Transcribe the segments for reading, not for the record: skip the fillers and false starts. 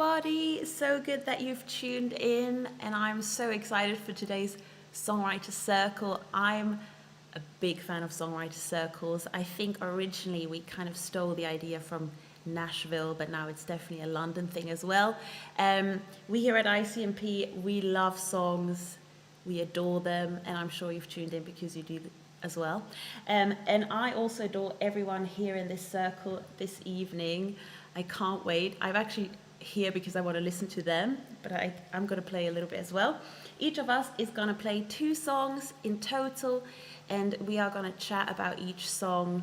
everybody. So good that you've tuned in, and I'm so excited for today's Songwriters Circle. I'm a big fan of Songwriters Circles. I think originally we kind of stole the idea from Nashville, but now it's definitely a London thing as well. We here at ICMP, we love songs, we adore them, and I'm sure you've tuned in because you do as well. And I also adore everyone here in this circle this evening. I can't wait. I'm actually here because I want to listen to them, but I'm going to play a little bit as well. Each of us is going to play 2 songs in total, and we are going to chat about each song.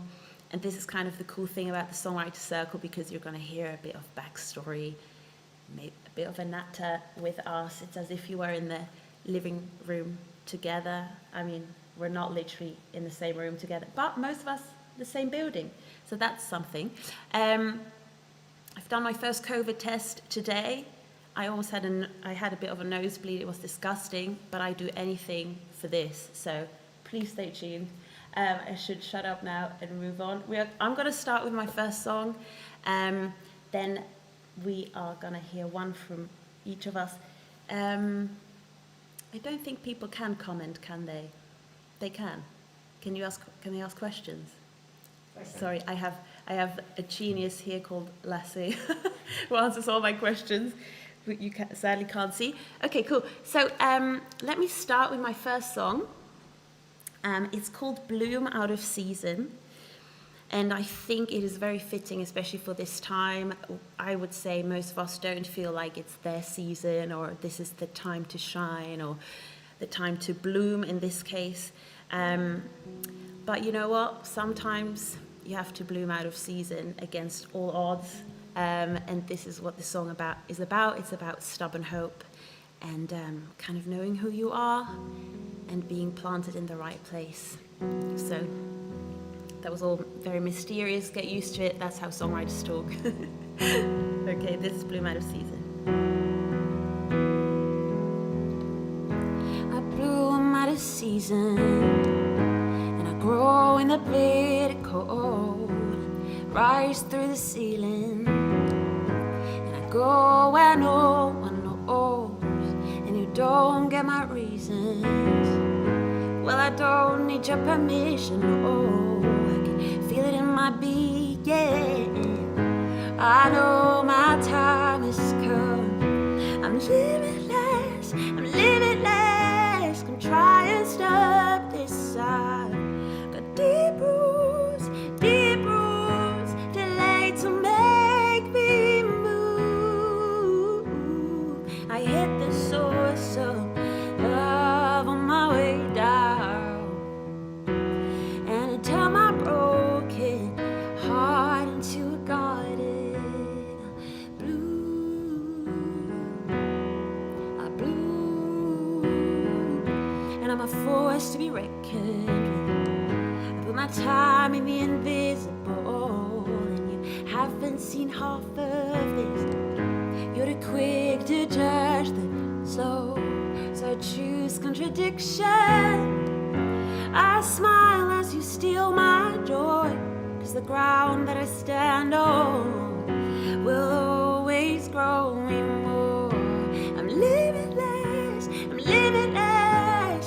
And this is kind of the cool thing about the Songwriter Circle, because you're going to hear a bit of backstory, maybe a bit of a natter with us. It's as if you were in the living room together. I mean, we're not literally in the same room together, but most of us the same building. So that's something. I've done my first COVID test today. I had a bit of a nosebleed. It was disgusting, but I do anything for this. So please stay tuned. I should shut up now and move on. I'm going to start with my first song. Then we are going to hear one from each of us. I don't think people can comment, can they? They can. Can they ask questions? Sorry, I have a genius here called Lassie who answers all my questions, but you sadly can't see. Okay, cool. So let me start with my first song. It's called Bloom Out of Season, and I think it is very fitting, especially for this time. I would say most of us don't feel like it's their season, or this is the time to shine, or the time to bloom in this case. But you know what? Sometimes you have to bloom out of season against all odds. And this is what the song is about. It's about stubborn hope and kind of knowing who you are and being planted in the right place. So that was all very mysterious. Get used to it. That's how songwriters talk. Okay, this is Bloom Out of Season. I bloom out of season, and I grow in the bitter cold, rise through the ceiling, and I go where no one knows, and you don't get my reasons. Well, I don't need your permission. Oh, I can feel it in my being. I know my time has come. I'm limitless, come try and stop this side. Got deep roots, delayed to make me move. I hit the source of love on my way down, and I turn my broken heart into a garden. I bloom, and I'm a force to be reckoned with. I put my time in the invisible, and you haven't seen half of this. You're too quick to judge the slow, so I choose contradiction. I smile as you steal my joy, 'cause the ground that I stand on will always grow me more. I'm limitless,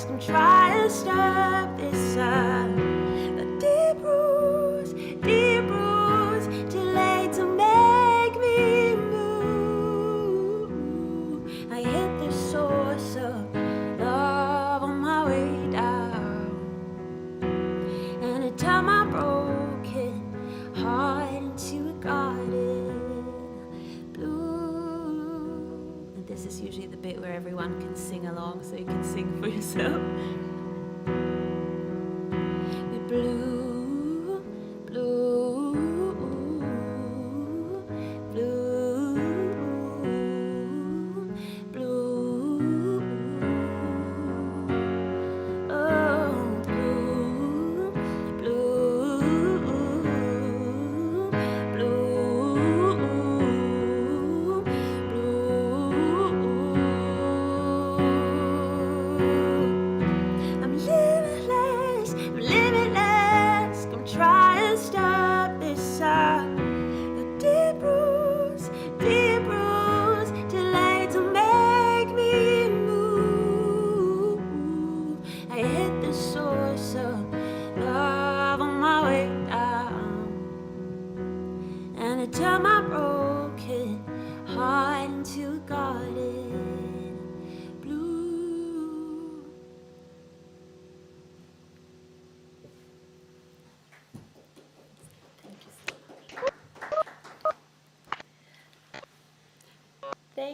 come try and stop this side. The deep roots, delayed to make me move. I hit the source of love on my way down, and I turn my broken heart into a garden. Blue. And this is usually the bit where everyone can sing along, so you can sing for yourself. We bloom, bloom, bloom, bloom. Oh, bloom, bloom, bloom, bloom.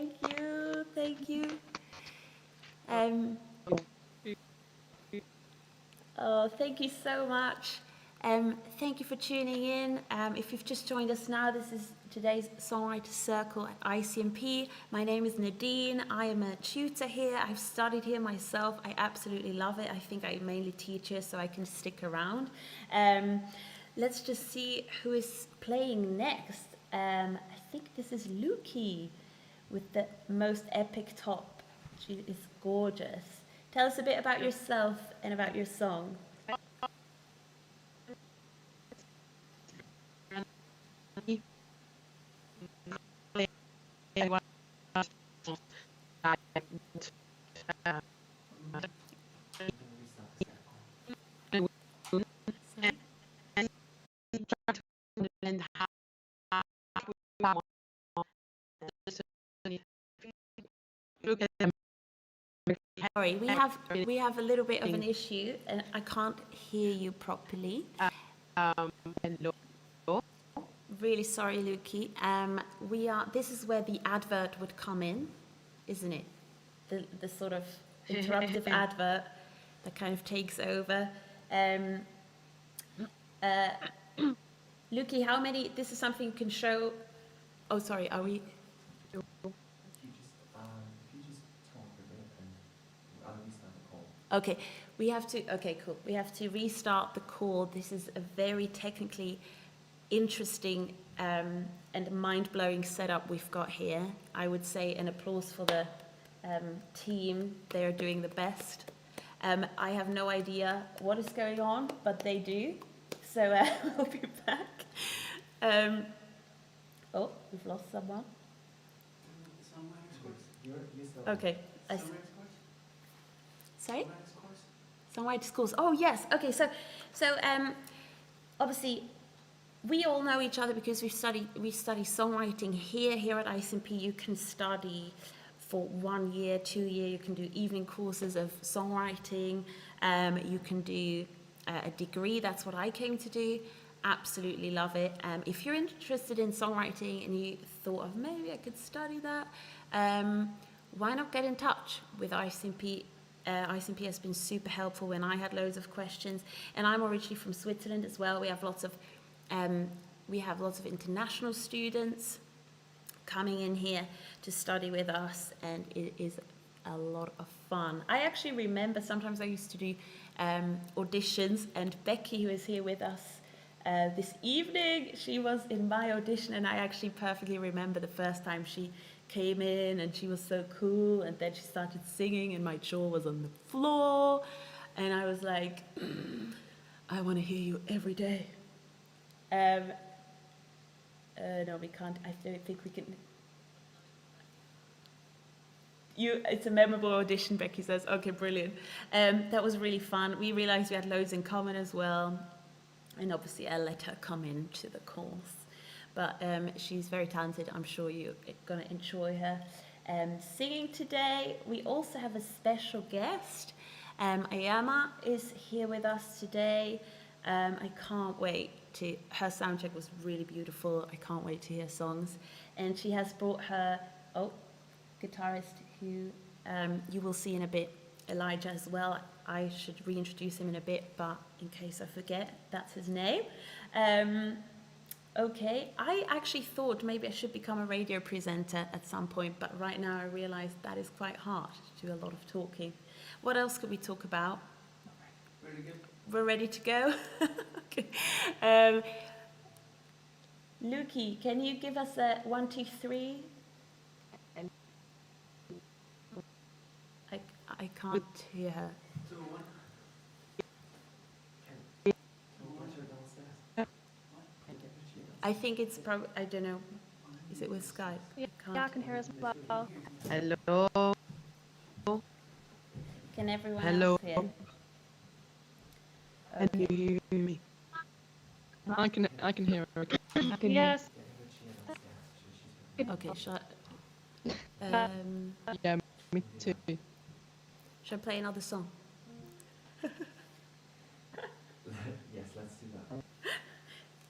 Thank you. Thank you. Um, oh, thank you so much. Thank you for tuning in. If you've just joined us now, this is today's Songwriters Circle at ICMP. My name is Nadine. I am a tutor here. I've studied here myself. I absolutely love it. I think I mainly teach here so I can stick around. Let's just see who is playing next. I think this is Luki with the most epic top. She is gorgeous. Tell us a bit about yourself and about your song. Sorry, we have a little bit of an issue and I can't hear you properly. Hello. Really sorry, Luki. This is where the advert would come in, isn't it? The sort of interruptive advert that kind of takes over. Luki, how many? This is something you can show. Oh, sorry. Are we? If you just talk a bit and I'll restart the call. Okay, okay, cool. We have to restart the call. This is a very technically interesting and mind-blowing setup we've got here. I would say an applause for the team. They're doing the best. I have no idea what is going on, but they do. So we'll be back. Oh, we've lost someone. Okay. Sorry? Songwriters course. Oh yes. Okay. So obviously we all know each other because we study songwriting here at ICMP. You can study for 1 year, 2 years. You can do evening courses of songwriting. You can do a degree. That's what I came to do. Absolutely love it. If you're interested in songwriting and you thought of maybe I could study that, why not get in touch with ICMP? ICMP has been super helpful when I had loads of questions, and I'm originally from Switzerland as well. We have lots of international students coming in here to study with us, and it is a lot of fun. I actually remember sometimes I used to do auditions, and Becky, who is here with us this evening, she was in my audition, and I actually perfectly remember the first time she came in and she was so cool, and then she started singing and my jaw was on the floor and I was like, I want to hear you every day. No, we can't. I don't think we can. It's a memorable audition, Becky says. Okay, brilliant. That was really fun. We realized we had loads in common as well, and obviously I let her come into the course. But she's very talented. I'm sure you're going to enjoy her singing today. We also have a special guest. Iyamah is here with us today. I can't wait to... Her soundcheck was really beautiful. I can't wait to hear songs. And she has brought her guitarist who you will see in a bit, Elijah as well. I should reintroduce him in a bit, but in case I forget, that's his name. Okay, I actually thought maybe I should become a radio presenter at some point, but right now I realize that is quite hard to do a lot of talking. What else could we talk about? Really good. We're ready to go? Okay. Luki, can you give us a 1, 2, 3? I can't hear her. 2, 1. I think it's probably, I don't know, is it with Skype? Yeah, I can hear as well. Hello. Can everyone Hello. else hear? Can you hear me? I can hear her. Yes. Okay, shall Yeah, me too. I play another song? Yes, let's do that.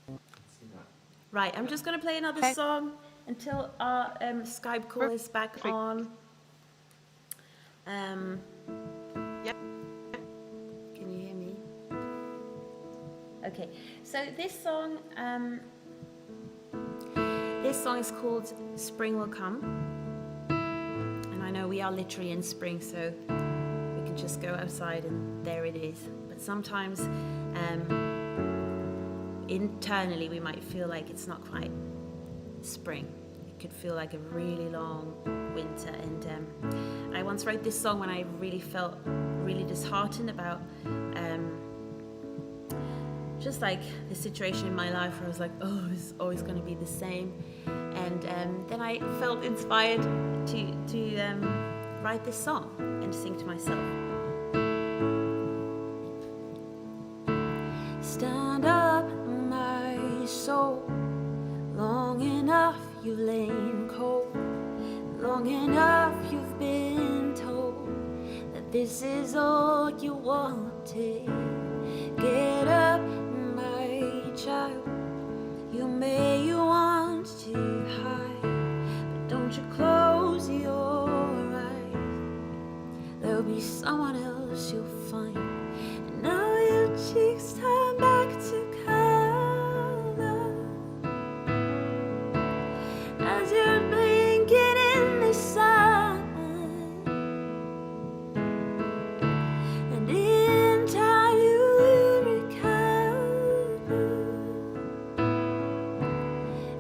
Let's do that. Right, I'm just going to play another song. until our Skype call is back Perfect. on. Yep. Can you hear me? Okay, so this song is called Spring Will Come. And I know we are literally in spring, so we can just go outside and there it is. But sometimes internally we might feel like it's not quite spring. It could feel like a really long winter. And I once wrote this song when I really felt really disheartened about just like the situation in my life where I was like, oh, it's always going to be the same. And then I felt inspired to write this song and sing to myself. Stand up, my soul. Long enough you've lain cold. Long enough you've been told that this is all you wanted. Get up, my child. You may want to hide, but don't you close your eyes. There'll be someone else you'll find. And now your cheeks turn back to color as you're blinking in the sun. And in time you will recover.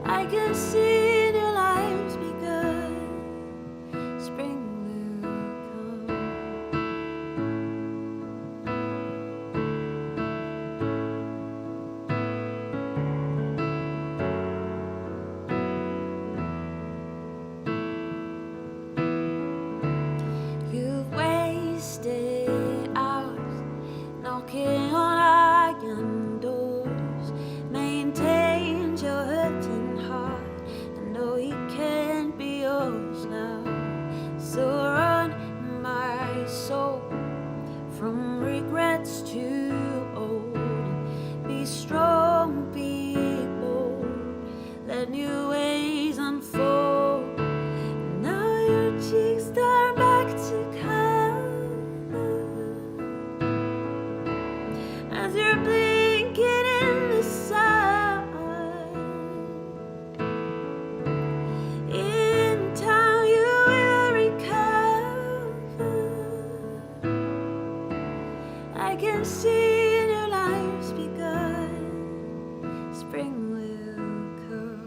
I can see in your lives because spring will come. You've wasted hours knocking on iron doors, maintained your hurting heart. I know it can't be yours now. So run, my soul, from regrets to old. Be strong, be bold, let new ways unfold. Now your cheeks turn back to color as you're blinking in the sun. In time you will recover. I can see in your lives because spring will come.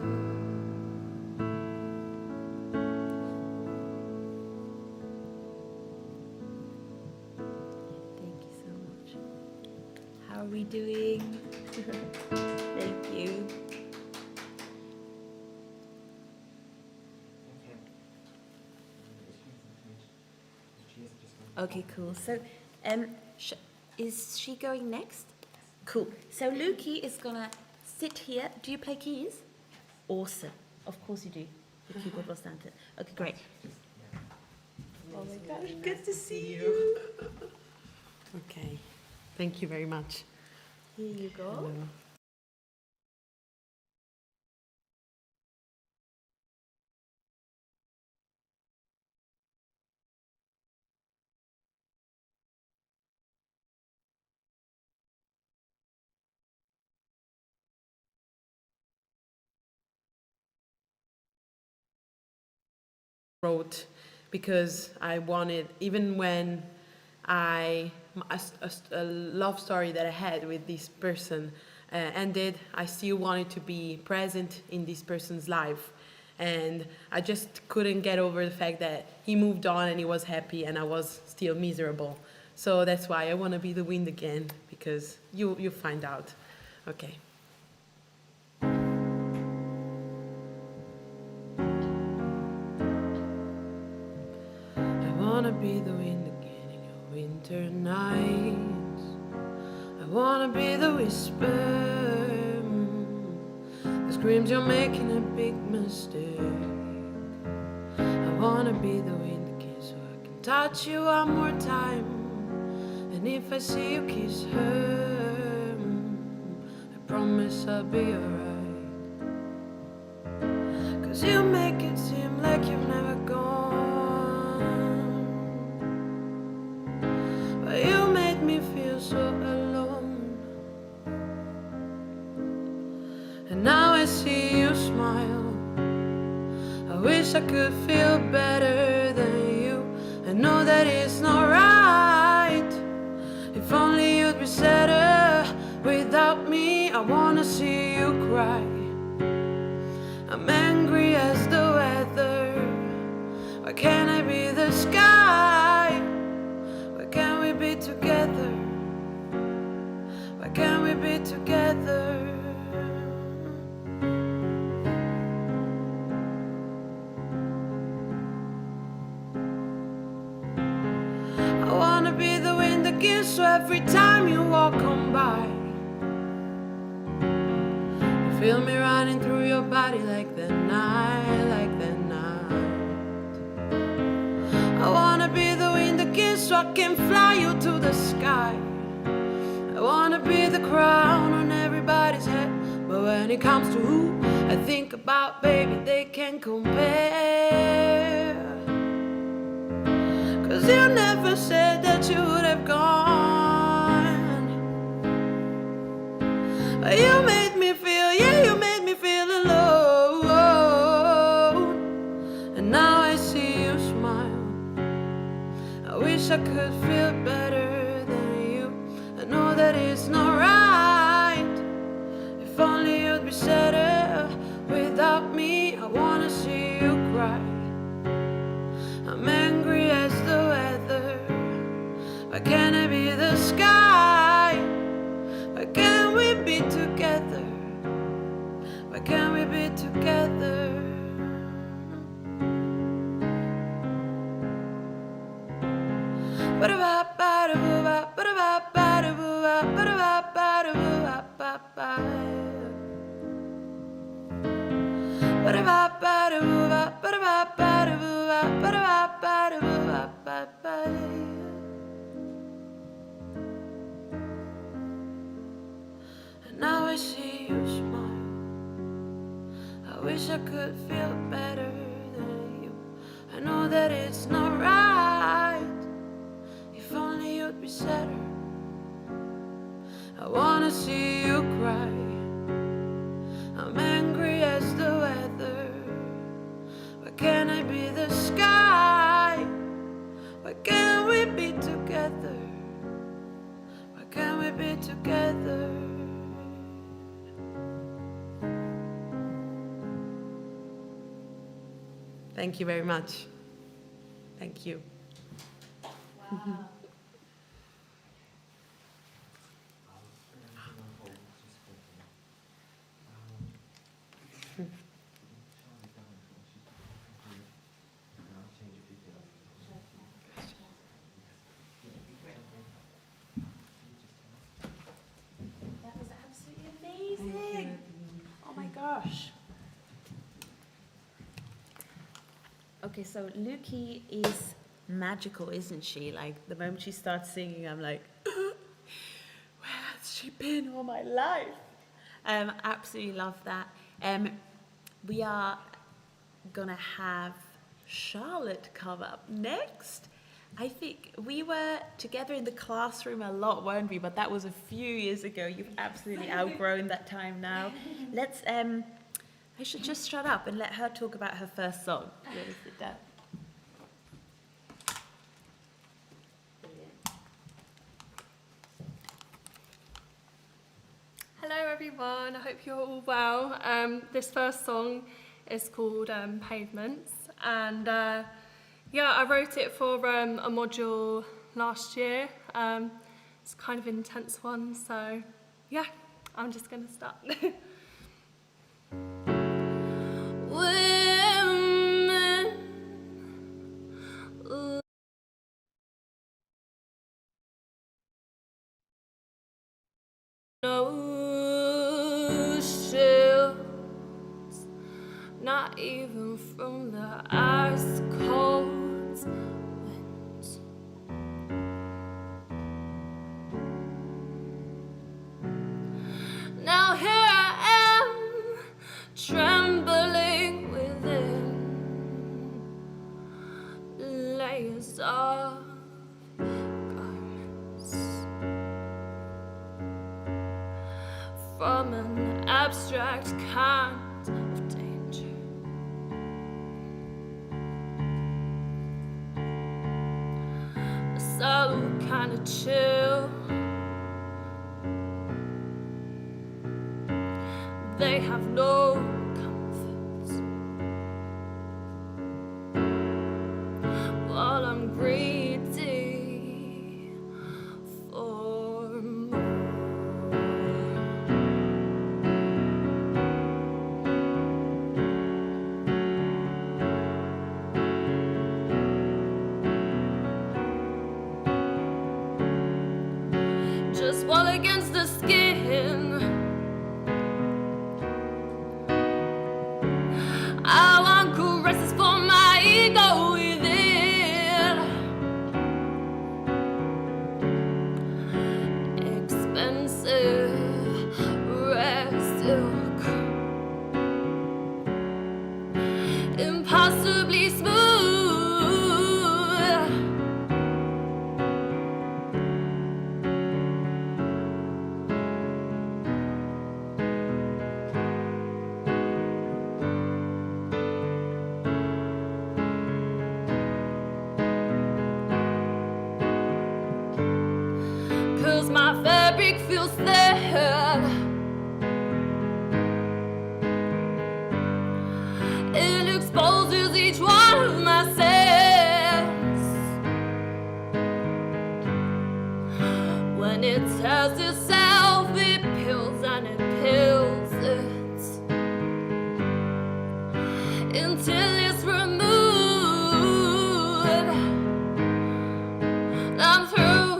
Thank you so much. How are we doing? Thank you. Okay, cool. So, is she going next? Cool. So Lukey is gonna sit here. Do you play keys? Awesome. Of course you do. The keyboard was down to. Okay, great. Oh my gosh, good to see you. Okay, thank you very much. Here you go. Hello. Wrote because I wanted, even when a love story that I had with this person ended, I still wanted to be present in this person's life, and I just couldn't get over the fact that he moved on and he was happy and I was still miserable. So that's why I want to be the wind again, because you find out. Okay. I wanna be the wind again in your winter nights. I wanna be the whisper that screams you're making a big mistake. I wanna be the wind again so I can touch you one more time. And if I see you kiss her, I promise I'll be alright. 'Cause 'cause you make it seem like you've never gone. But you made me feel so alone. And now I see you smile. I wish I could feel better than you. I know that it's not right. If only you'd be sadder without me. I wanna see you cry. I'm angry as the weather. Why can't I be the sky? Why can't we be together? Why can't we be together? I wanna be the wind that gives so every time you walk on by. You feel me running through your body like the night, like the night. I wanna be the wind that gives so I can fly you to the sky. I wanna be the crown on everybody's head. But when it comes to who I think about, baby, they can't compare. 'Cause you never said that you would have gone. But you made me feel, yeah, you made me feel alone. And now I see you smile. I wish I could feel better than you. I know that it's not right. If only you'd be sadder without me. I wanna see you cry. I'm angry as the weather. Why can't I be the sky? Why can't we be together? Why can't we be together? And now I see you smile. I wish I could feel better than you. I know that it's not right. If only you'd be sadder. I wanna see you cry. I'm angry as the weather. Why can't I be the sky? Why can't we be together? Why can't we be together? Thank you very much. Thank you. Wow. That was absolutely amazing. Oh my gosh. Okay, so Luki is magical, isn't she? Like, the moment she starts singing, I'm like, where has she been all my life? Absolutely love that. We are gonna have Charlotte come up next. I think we were together in the classroom a lot, weren't we? But that was a few years ago. You've absolutely outgrown that time now. Let's, I should just shut up and let her talk about her first song. Really sit down. Hello everyone, I hope you're all well. This first song is called Pavements, and yeah, I wrote it for a module last year. It's kind of an intense one, so yeah, I'm just going to start. Women no shields, not even from the ice cold winds. Now here I am, trembling with from an abstract kind of danger. So kind of chill. They have no comforts, while I'm greedy for more. 'Cause my fabric feels thin. It exposes each one of my sins. When it tells itself, it peels and it peels it until it's removed. I'm through.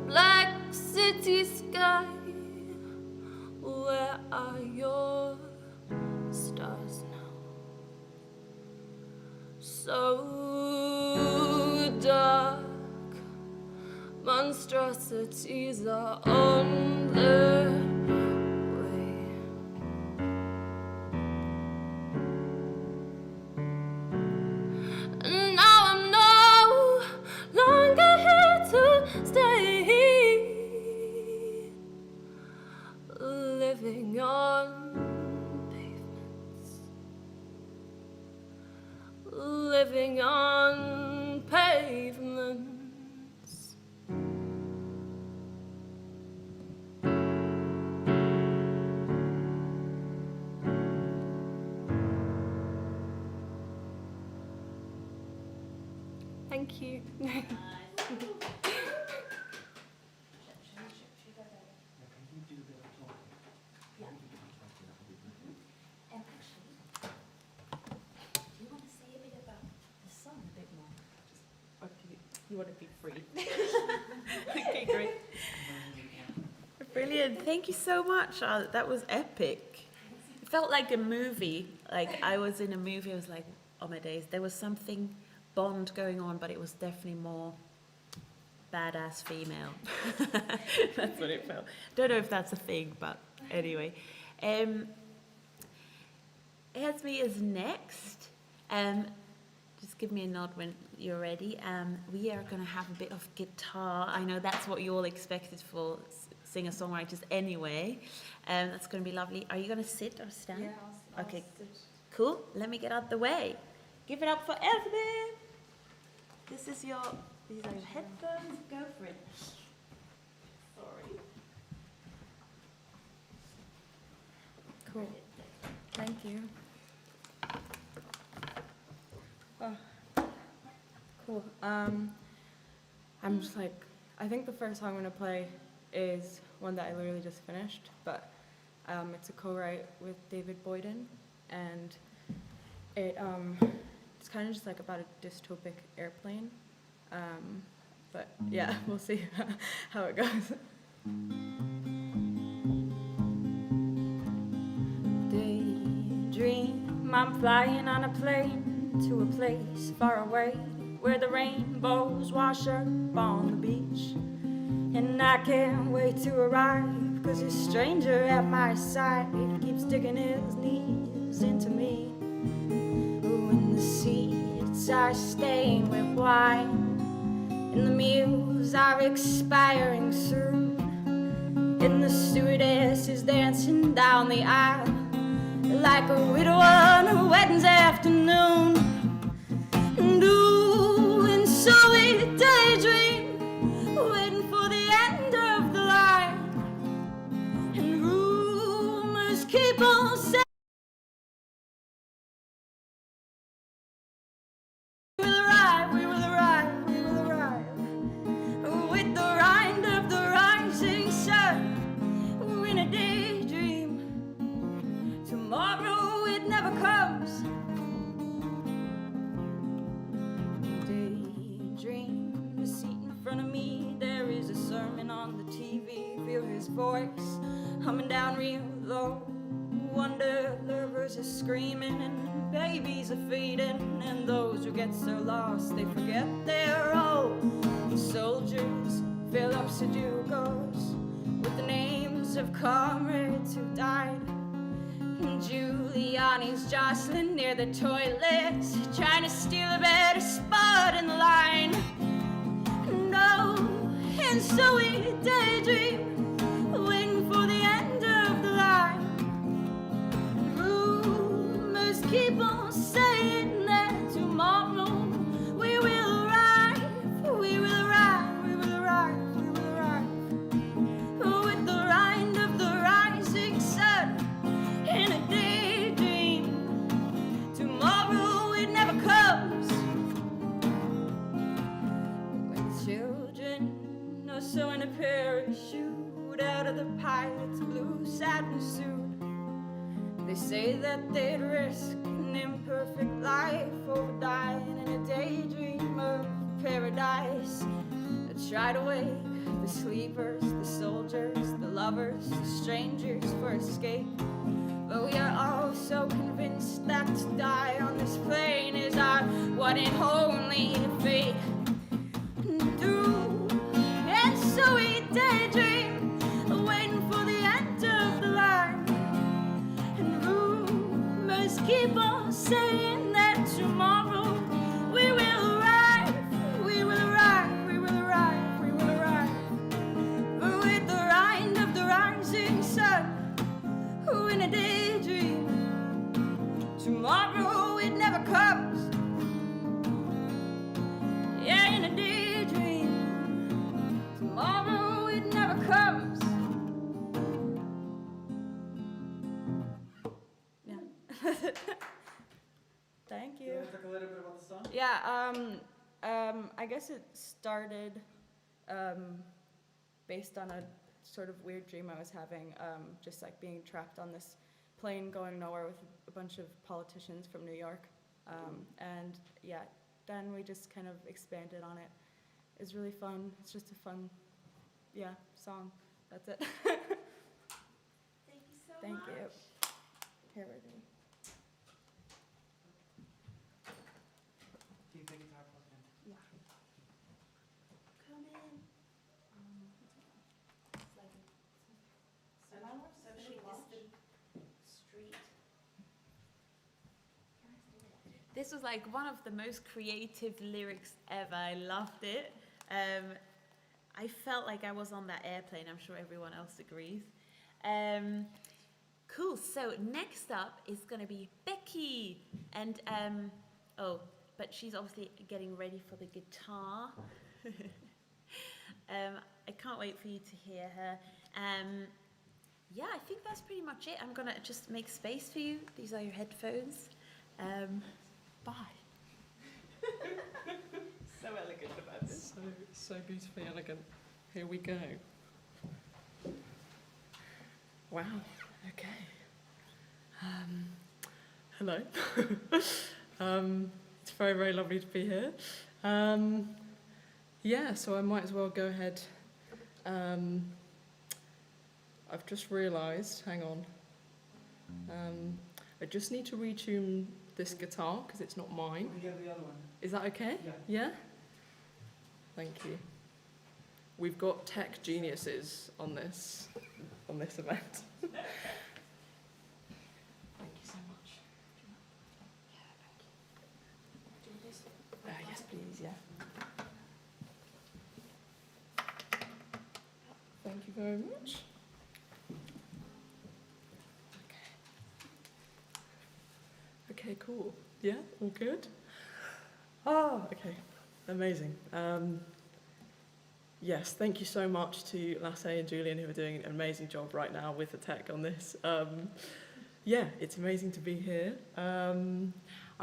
Black city sky, where are your stars now? So dark, monstrosities are on their way. And now I'm no longer here to stay. Living on pavements, living on pavements. Thank you. You want to be free. Okay, great. Brilliant. Thank you so much. That was epic. It felt like a movie. Like I was in a movie. I was like, oh my days. There was something Bond going on, but it was definitely more badass female. That's what it felt. Don't know if that's a thing, but anyway. Esme is next. Just give me a nod when you're ready. We are going to have a bit of guitar. I know that's what you all expected for singer-songwriters anyway. That's going to be lovely. Are you going to sit or stand? Yeah, I'll Okay, sit. cool. Let me get out the way. Give it up for Esme. These are your headphones. Go for it. Sorry. Cool. Thank you. Oh. Cool. I'm just like, I think the first song I'm gonna play is one that I literally just finished, but it's a co-write with David Boyden, and it's kind of just like about a dystopic airplane. But yeah, we'll see how it goes. Daydream, I'm flying on a plane to a place far away where the rainbows wash up on the beach. And I can't wait to arrive, 'cause this stranger at my side keeps sticking his knees into me. Ooh, and the seats are stained with wine, and the meals are expiring soon, and the stewardess is dancing down the aisle like a widow on a Wednesday afternoon. And ooh, and so we daydream, waiting for the end of the line, and rumors keep on saying we will arrive, we will arrive, we will arrive, with the rind of the rising sun. We're in a daydream, tomorrow it never comes. Daydream, the seat in front of me, there is a sermon on the TV. Feel his voice humming down real low. Wonder lovers are screaming and babies are feeding, and those who get so lost they forget their role. Soldiers fill up Sudokus with the names of comrades who died. And Giuliani's jostling near the toilets, trying to steal a better spot in the line. No, and so we daydream, waiting for the end of the line. Rumors keep on saying that tomorrow we will arrive, we will arrive, we will arrive, we will arrive, with the rind of the rising sun. In a daydream, tomorrow it never comes. When children are sewing a parachute out of the pilot's blue satin suit, they say that they'd risk an imperfect life over dying in a daydream of paradise. They try to wake the sleepers, the soldiers, the lovers, the strangers for escape. But we are all so convinced that to die on this plane is our one and only fate. And so we daydream, waiting for the end of the line. And rumors keep on saying that tomorrow we will arrive, we will arrive, we will arrive, we will arrive, with the rind of the rising sun. In a daydream, tomorrow it never comes. Yeah, in a daydream, tomorrow it never comes. Yeah. Thank you. Do you want to talk a little bit about the song? Yeah, I guess it started based on a sort of weird dream I was having, just like being trapped on this plane going nowhere with a bunch of politicians from New York. And yeah, then we just kind of expanded on it. It's really fun. It's just a fun, yeah, song. That's it. Thank you so Thank much. you. Here we go. Keep the guitar plugged in. Yeah. Come in. Socially distant street. This was like one of the most creative lyrics ever. I loved it. I felt like I was on that airplane. I'm sure everyone else agrees. Cool. So next up is going to be Becky. And, oh, but she's obviously getting ready for the guitar. I can't wait for you to hear her. Yeah, I think that's pretty much it. I'm gonna just make space for you. These are your headphones. Bye. So so beautifully elegant. Here we go. Wow, okay. Hello. It's very, very lovely to be here. Yeah, so I might as well go ahead. I've just realised, hang on, I just need to retune this guitar because it's not mine. We get the other one. Is that okay? Yeah. Yeah? Thank you. We've got tech geniuses on this event. Thank you so much. Yes, please, yeah. Thank you very much. Okay, cool. Yeah, all good? Oh, okay. Amazing. Yes, thank you so much to Lasse and Julian who are doing an amazing job right now with the tech on this. Yeah, it's amazing to be here. I'm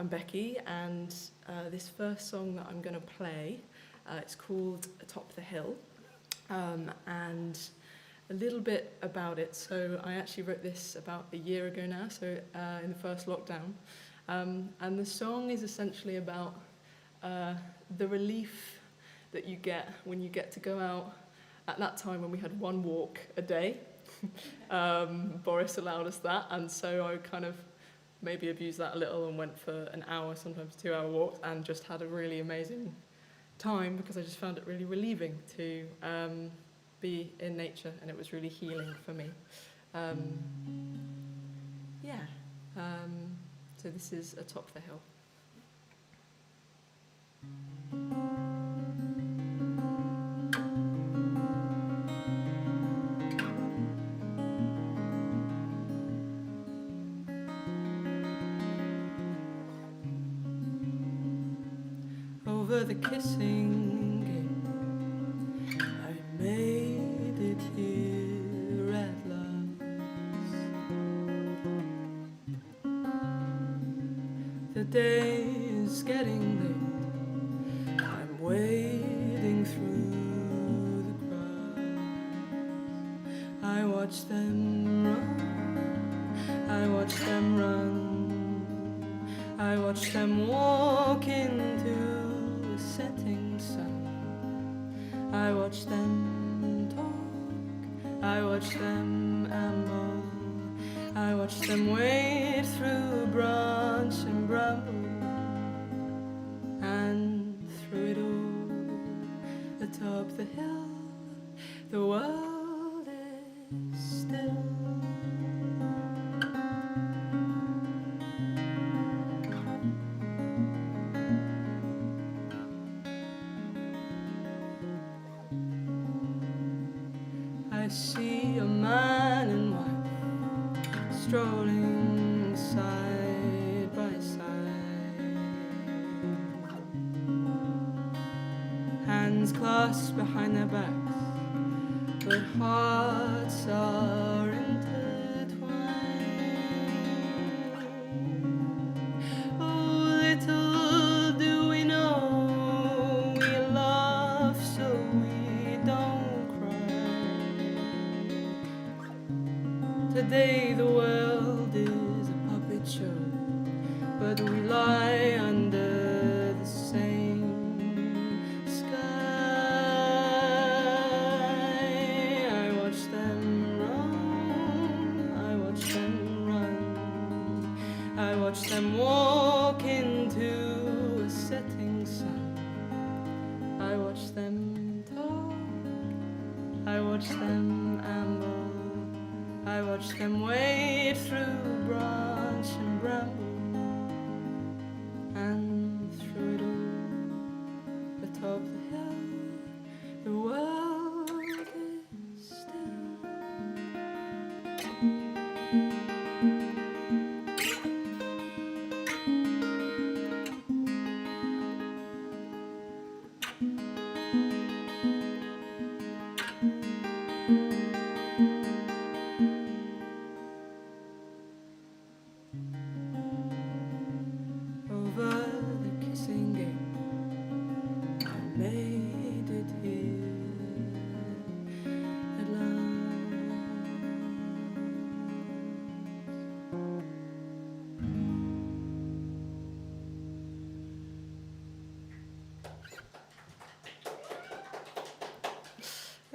Becky, and this first song that I'm going to play, it's called Atop the Hill. And a little bit about it. So I actually wrote this about a year ago now, so in the first lockdown. And the song is essentially about the relief that you get when you get to go out. At that time when we had one walk a day, Boris allowed us that, and so I kind of maybe abused that a little and went for an hour, sometimes 2 hour walks, and just had a really amazing time because I just found it really relieving to be in nature, and it was really healing for me. So this is Atop the Hill. Over the kissing game, I made it here at last. The day is getting late, I'm wading through the grass. I watch them run, I watch them run, I watch them walk into the setting sun. I watch them talk, I watch them amble, I watch them wade through branch and bramble, and through it all, atop the hill, the world is still. I see a man and wife strolling side by side, hands clasped behind their backs, but hearts are intertwined. Oh, little do we know, we love so we don't cry. Today the world is a puppet show, but we lie under the same sky. I watch them run, I watch them run, I watch them walk into a setting sun. I watch them talk, I watch them amble, I watch them wade through branch and bramble, and through it all, atop the hill, the world is still.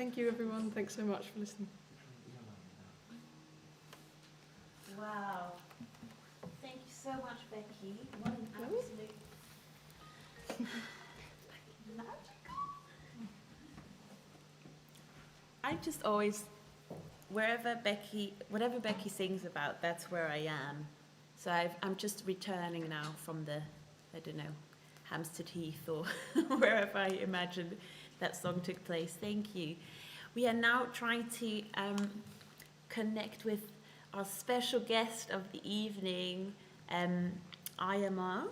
Thank you, everyone. Thanks so much for listening. Wow. Thank you so much, Becky. What an absolute magical. I just always, whatever Becky sings about, that's where I am. So I'm just returning now from the, I don't know, Hampstead Heath or wherever I imagine that song took place. Thank you. We are now trying to connect with our special guest of the evening, Iyamah.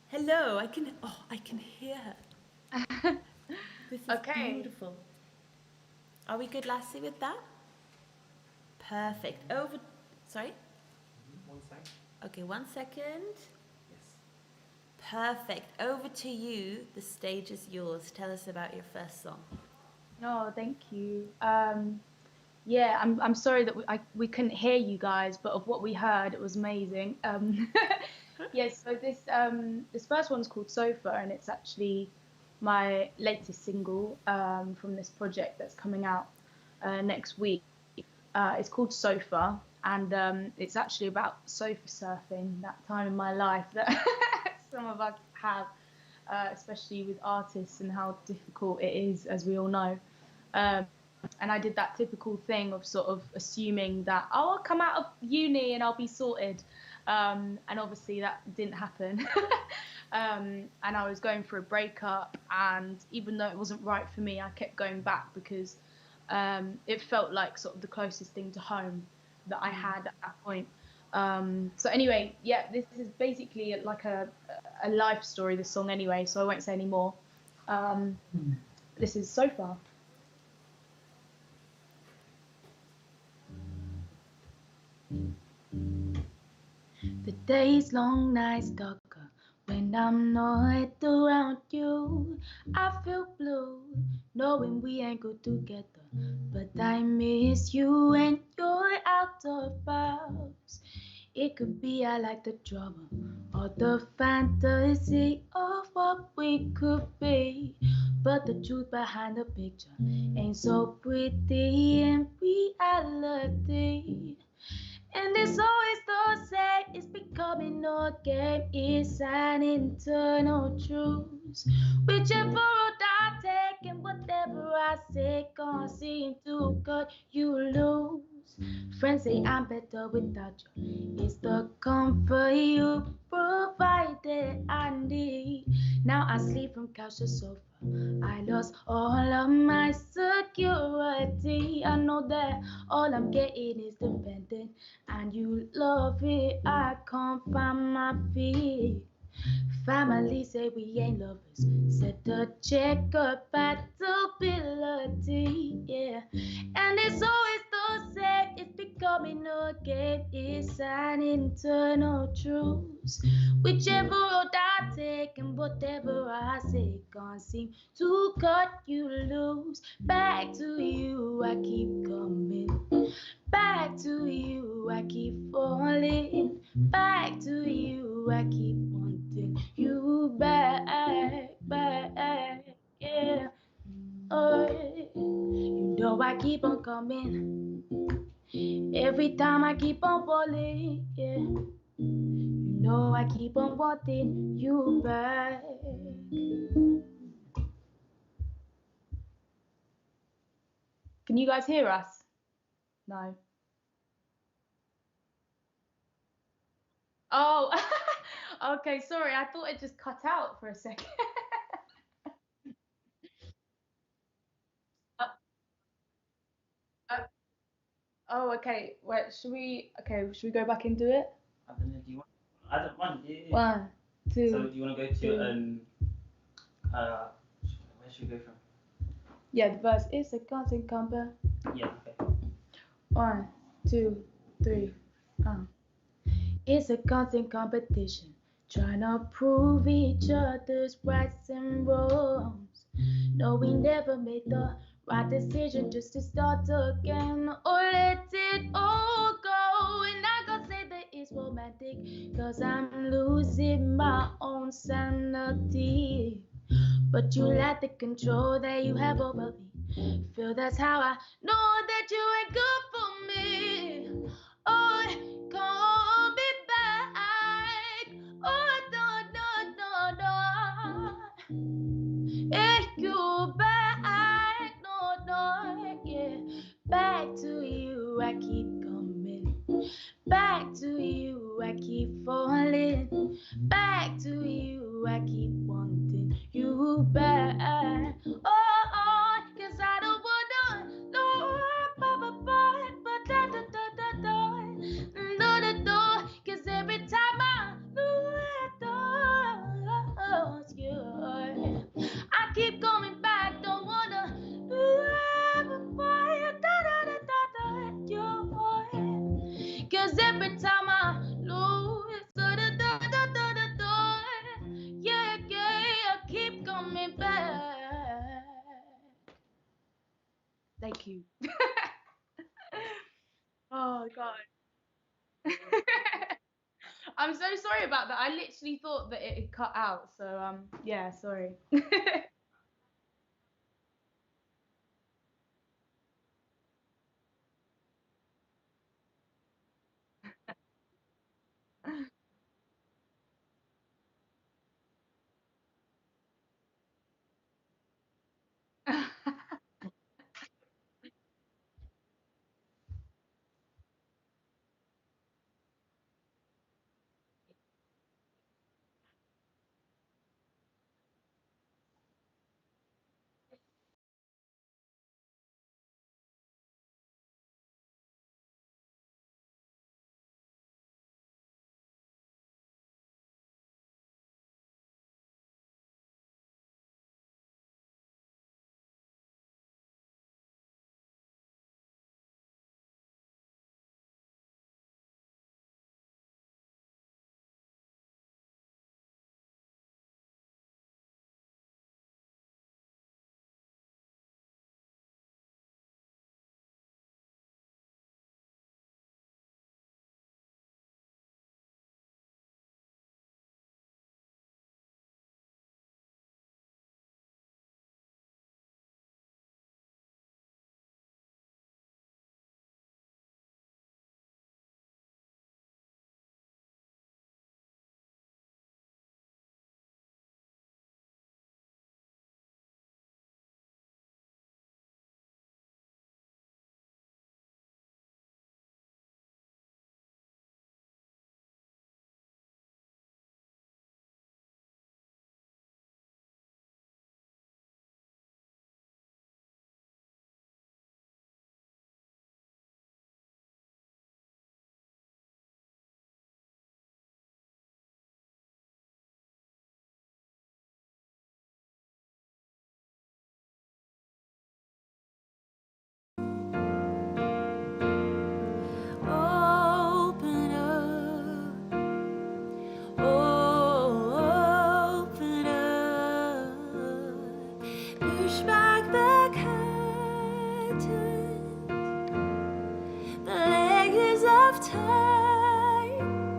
Hello, I can hear her. This is beautiful. Are we good, Lassie, with that? Perfect. Sorry? 1 sec. Okay, 1 second. Yes. Perfect. Over to you. The stage is yours. Tell us about your first song. Oh, thank you. Yeah, I'm sorry that we couldn't hear you guys, but of what we heard, it was amazing. Yes, so this first one's called Sofa, and it's actually my latest single from this project that's coming out next week. It's called Sofa, and it's actually about sofa surfing, that time in my life that some of us have, especially with artists and how difficult it is, as we all know. And I did that typical thing of sort of assuming that, I'll come out of uni and I'll be sorted. And obviously that didn't happen. And I was going for a breakup, and even though it wasn't right for me, I kept going back because it felt like sort of the closest thing to home that I had at that point. So anyway, yeah, this is basically like a life story, this song anyway, so I won't say any more. This is Sofa. The days long, nights darker. When I'm not around you, I feel blue, knowing we ain't good together. But I miss you when you're out of bounds. It could be I like the drama or the fantasy of what we could be. But the truth behind the picture ain't so pretty in reality. And it's always the same, it's becoming a game, it's an internal truth. Whichever road I take and whatever I say, can't seem to cut you loose. Friends say I'm better without you, it's the comfort you provided I need. Now I sleep from couch to sofa, I lost all of my security. I know that all I'm getting is dependent, and you love it, I can't find my feet. Family say we ain't lovers, set the check-compatibility, yeah. And it's always the same, it's becoming a game, it's an internal truth. Whichever road I take and whatever I say, can't seem to cut you loose. Back to you, I keep coming. Back to you, I keep falling. Back to you, I keep wanting you back, yeah. Oh, you know I keep on coming. Every time I keep on falling, yeah. You know I keep on wanting you back. Can you guys hear us? No. Oh, okay, sorry, I thought it just cut out for a second. uh, uh, oh, okay, wait, should we go back and do it? I don't know, do you want? I don't mind. Yeah. 1, 2. So do you want to go to where should we go from? Yeah, the verse is a constant compare. Yeah. Okay. 1, 2, 3. It's a constant competition, trying to prove each other's rights and wrongs. No, we never made the right decision just to start again or let it all go. And I gotta say that it's romantic, cause I'm losing my own sanity. but you lack the control that you have over me. Feel that's how I know that you ain't good for me. Oh, call me back. Oh, no. If you back, no, yeah. Back to you, I keep coming. Back to you, I keep falling. Back to you, I keep wanting you back. Oh, 'cause I don't wanna, no, but da, 'cause every time I lose you, I keep going back, don't wanna you. 'Cause every time I lose, yeah, I keep coming back. Thank you. Oh God. I'm so sorry about that. I literally thought that it had cut out. So yeah, sorry. Open up, oh, open up, push back the curtain, the layers of time,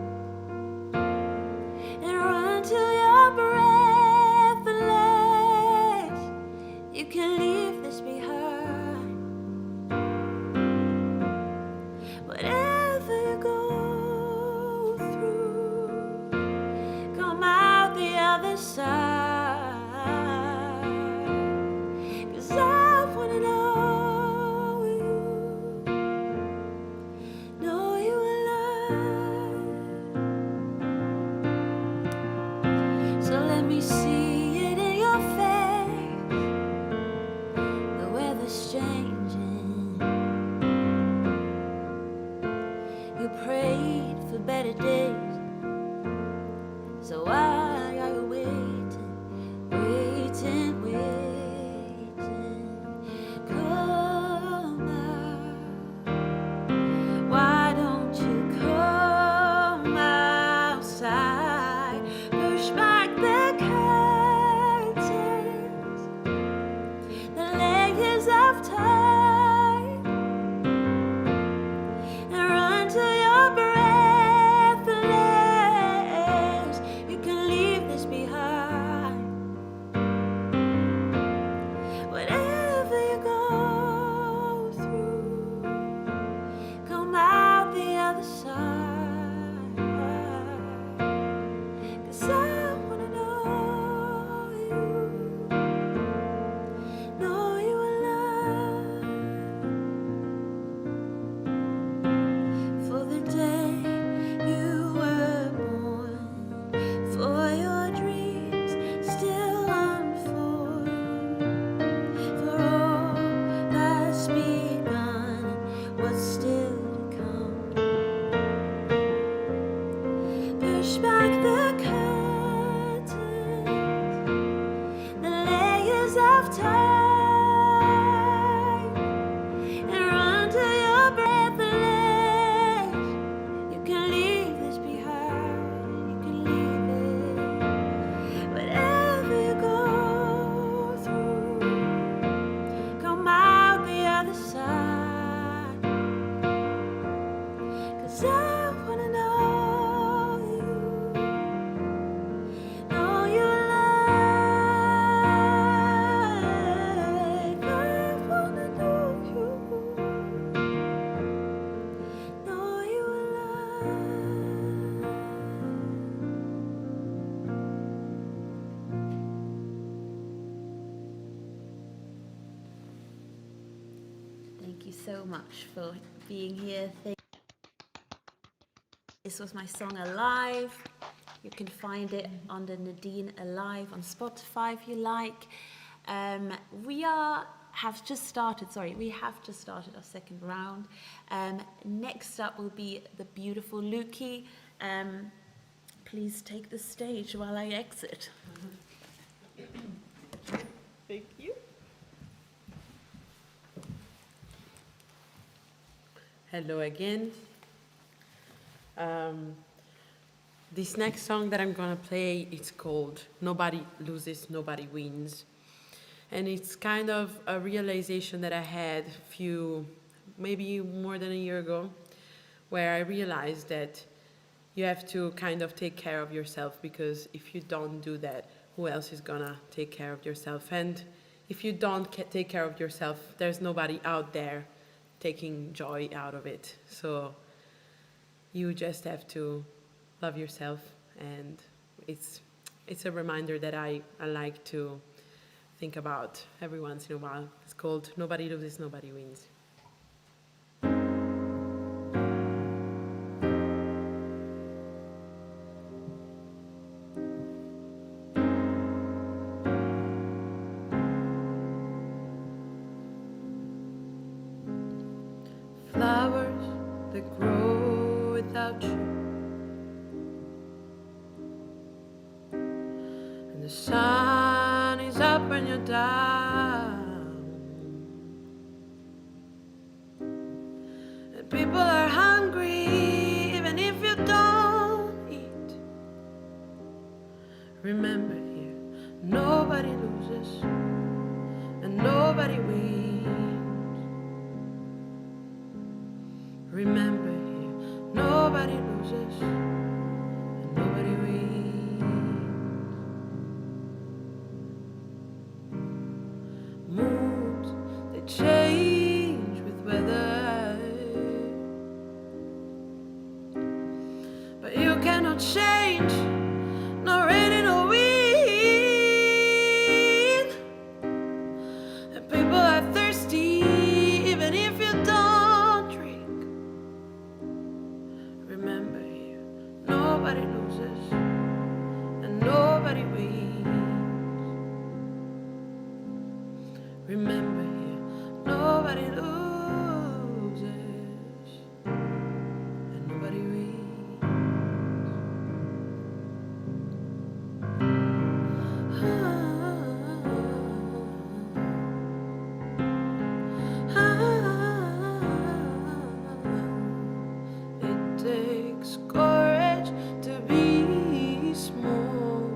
and run till you're breathless. You can leave this behind. Whatever you go through, come out the other side. 'Cause I wanna know you alive. So let me see it in your face. The weather's changing. You prayed for better days, so why are you waiting, waiting? Come out. Why don't you come outside? Push back the curtain. Thank you so much for being here. This was my song Alive. You can find it under Nadine Alive on Spotify if you like. We have just started our second round. Next up will be the beautiful Luki. Please take the stage while I exit. Thank you. Hello again. This next song that I'm gonna play, it's called Nobody Loses, Nobody Wins. And it's kind of a realization that I had maybe more than a year ago, where I realized that you have to kind of take care of yourself, because if you don't do that, who else is gonna take care of yourself? And if you don't take care of yourself, there's nobody out there taking joy out of it. So you just have to love yourself, and it's a reminder that I like to think about every once in a while. It's called Nobody Loses, Nobody Wins. Flowers that grow without you, and the sun is up when you're down, and people are hungry even if you don't eat. Remember here, nobody loses and nobody wins. Remember here, nobody loses and nobody wins. Moods, they change with weather, but you cannot change no rain nor wind. And people are thirsty even if you don't drink. Remember here, nobody loses and nobody wins. Remember here, nobody loses and nobody wins. It takes courage to be small.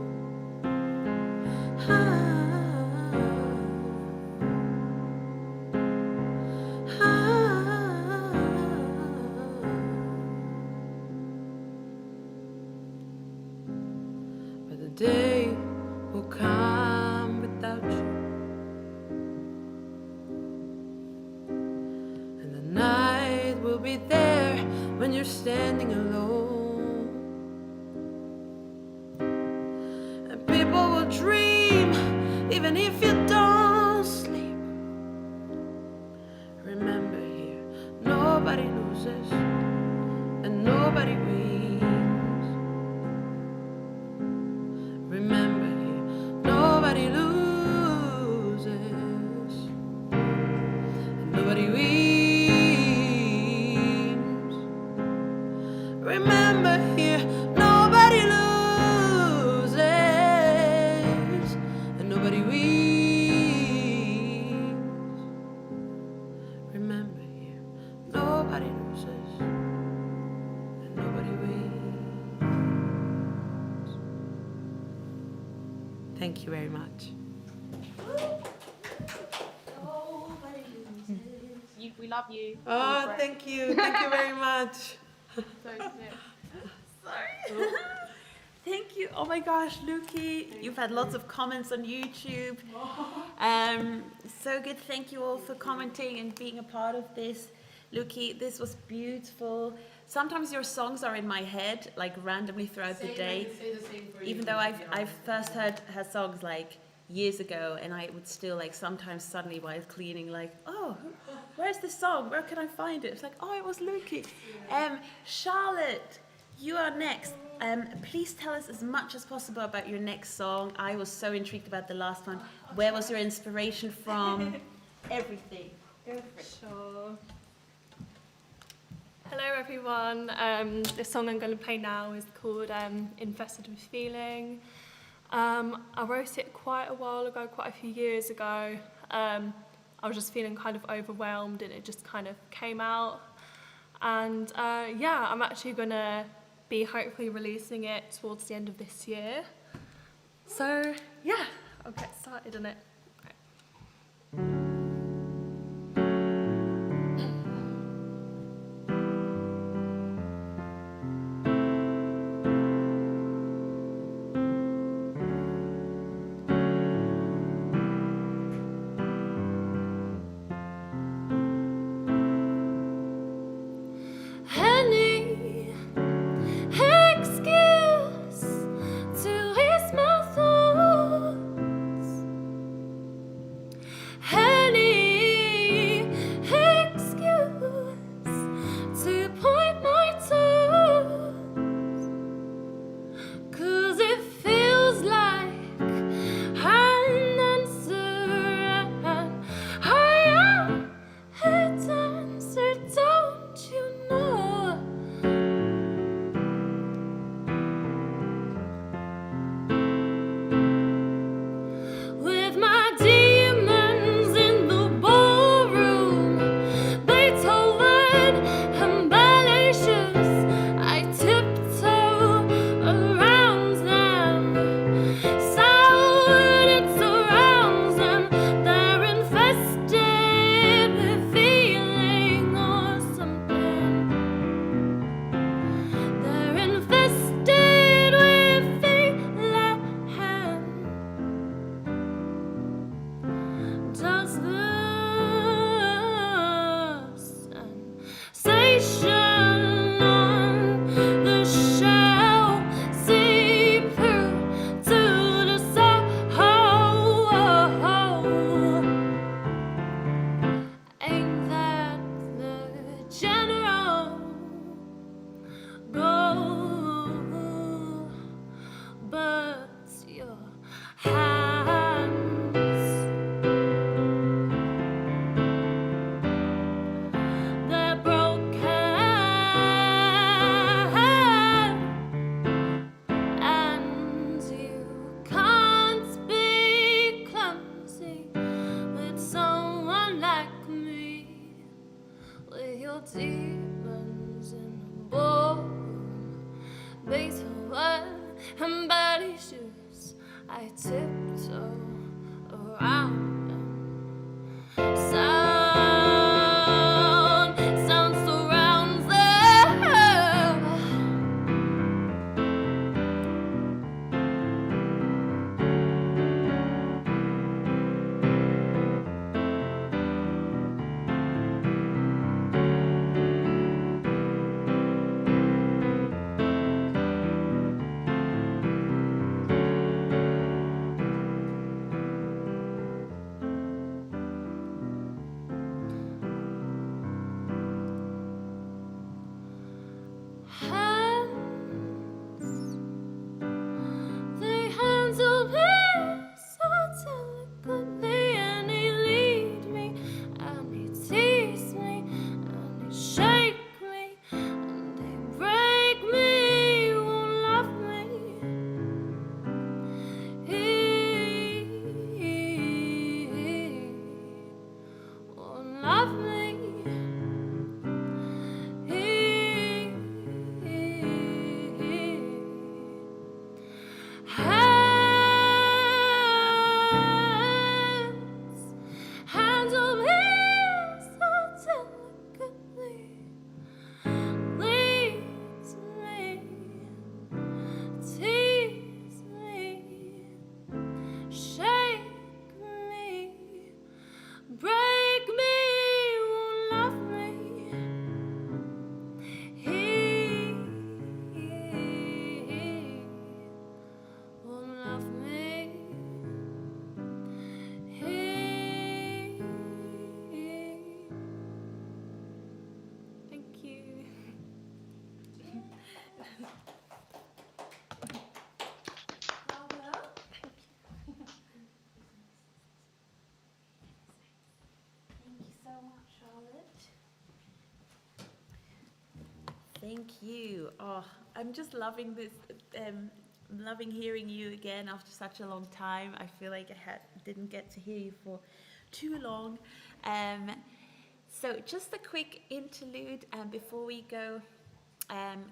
But the day will come without you, and the night will be there when you're standing alone, and people will dream even if you don't sleep. Remember here, nobody loses and nobody wins. Remember here, nobody loses and nobody wins. Remember here, nobody loses and nobody wins. Remember here, nobody loses and nobody wins. Thank you very much. We love you. Oh, You're great. thank you. Thank you very much. So sick. Sorry. Thank you. Oh my gosh, Luki, you've had lots of comments on YouTube. So good. Thank you all for commenting and being a part of this. Luki, this was beautiful. Sometimes your songs are in my head, like randomly throughout the day. Even though I've first heard her songs like years ago, and I would still like sometimes suddenly while cleaning, like, oh, where's the song? Where can I find it? It's like, oh, it was Lukey. Charlotte, you are next. Please tell us as much as possible about your next song. I was so intrigued about the last one. Where was your inspiration from? Everything. Go for it. Sure. Hello everyone. The song I'm going to play now is called Infested with Feeling. I wrote it quite a while ago, quite a few years ago. I was just feeling kind of overwhelmed and it just kind of came out. And yeah, I'm actually going to be hopefully releasing it towards the end of this year. So yeah, I'll get started on it. Thank you. Oh, I'm just loving this. Loving hearing you again after such a long time. I feel like didn't get to hear you for too long. So just a quick interlude before we go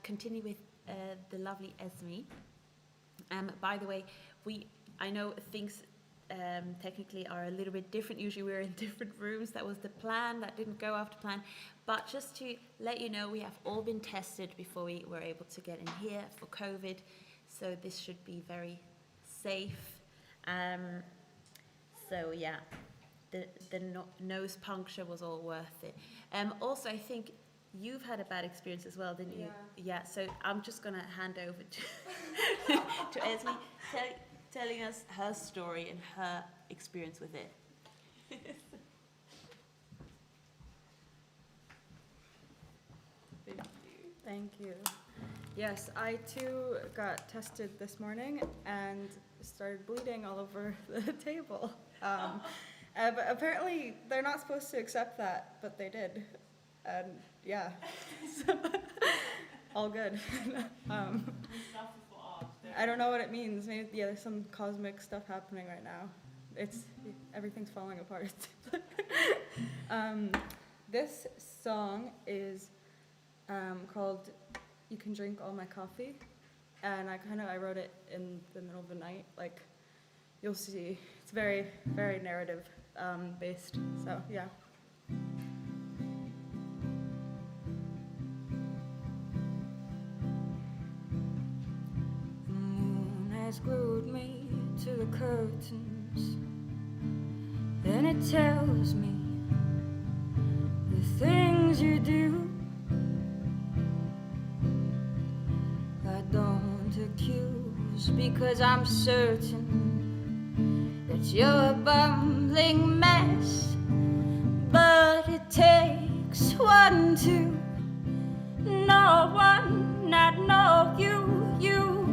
continue with the lovely Esme. By the way, I know things technically are a little bit different. Usually we're in different rooms. That was the plan. That didn't go after plan. But just to let you know, we have all been tested before we were able to get in here for COVID. So this should be very safe. So yeah, the nose puncture was all worth it. Also, I think you've had a bad experience as well, didn't you? Yeah. So I'm just gonna hand over to to Esme, telling us her story and her experience with it. Thank you. Yes, I too got tested this morning and started bleeding all over the table. But apparently they're not supposed to accept that, but they did. And yeah, so, all good. I don't know what it means. Maybe there's some cosmic stuff happening right now. Everything's falling apart. This song is called "You Can Drink All My Coffee," and I wrote it in the middle of the night. Like, you'll see, it's very, very narrative based. So yeah. The moon has glued me to the curtains, and it tells me the things you do. I don't accuse, because I'm certain that you're a bumbling mess. But it takes one to know one, not know you. You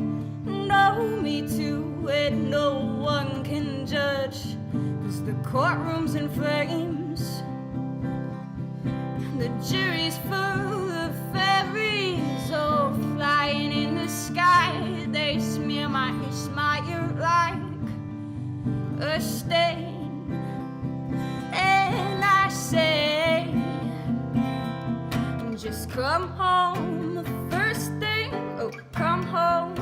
know me too, and no one can judge, 'cause the courtroom's in flames, the jury's full of fairies, all flying in the sky. They smear my smile like a stain, and I say, just come home first thing. Oh, come home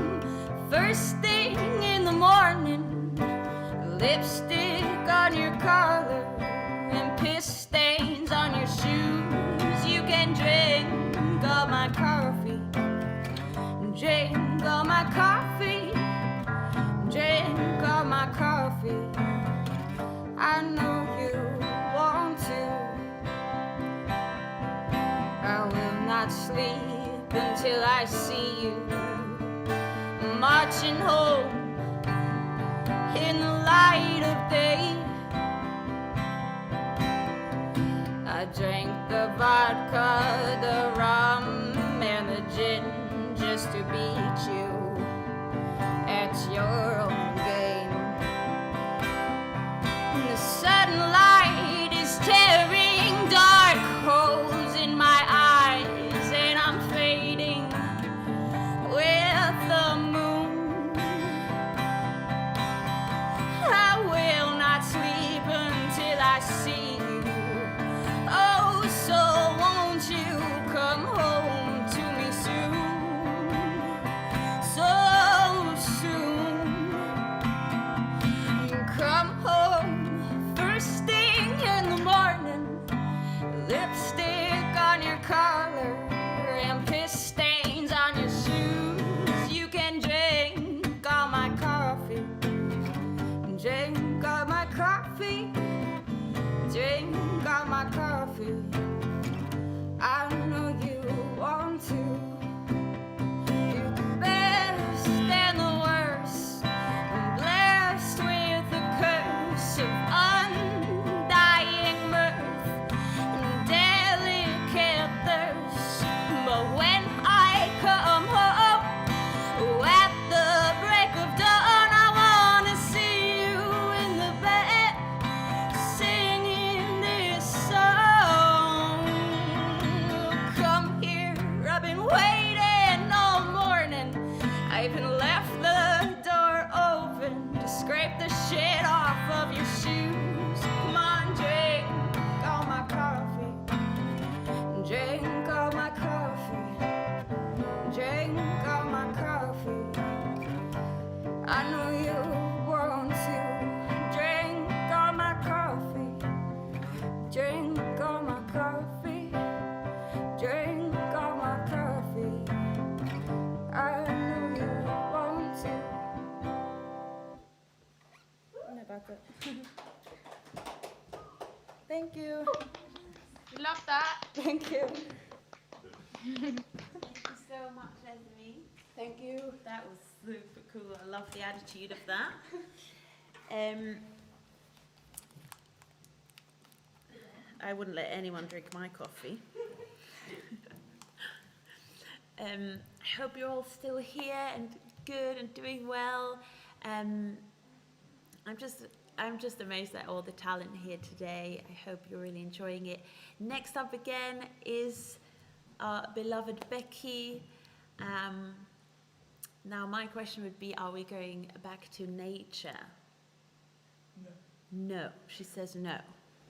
first thing in the morning. Lipstick on your collar and piss stains on your shoes. You can drink all my coffee, drink all my coffee, drink all my coffee. I know you want to. I will not sleep until I see you marching home in the light of day. I drank the vodka, the rum, and the gin just to beat you at your own game. And the sunlight is tearing dark holes in my eyes, and I'm fading with the moon. I will not sleep until I see you. Oh, so won't you come home to me soon? So soon. Come home first thing in the morning. Lipstick on your collar and piss stains on your shoes. You can drink all my coffee, drink all my coffee, drink all my coffee. I know you want to. You're the best and the worst. I'm blessed with the curse of undying mirth and delicate thirst. But when I come home at the break of dawn, I wanna see you in the bed singing this song. about that. Thank you. We love that. Thank you. Thank you so much, Esme. Thank you. That was super cool. I love the attitude of that. I wouldn't let anyone drink my coffee. I hope you're all still here and good and doing well. I'm just amazed at all the talent here today. I hope you're really enjoying it. Next up again is our beloved Becky. Now my question would be, are we going back to nature? No. No, she says no.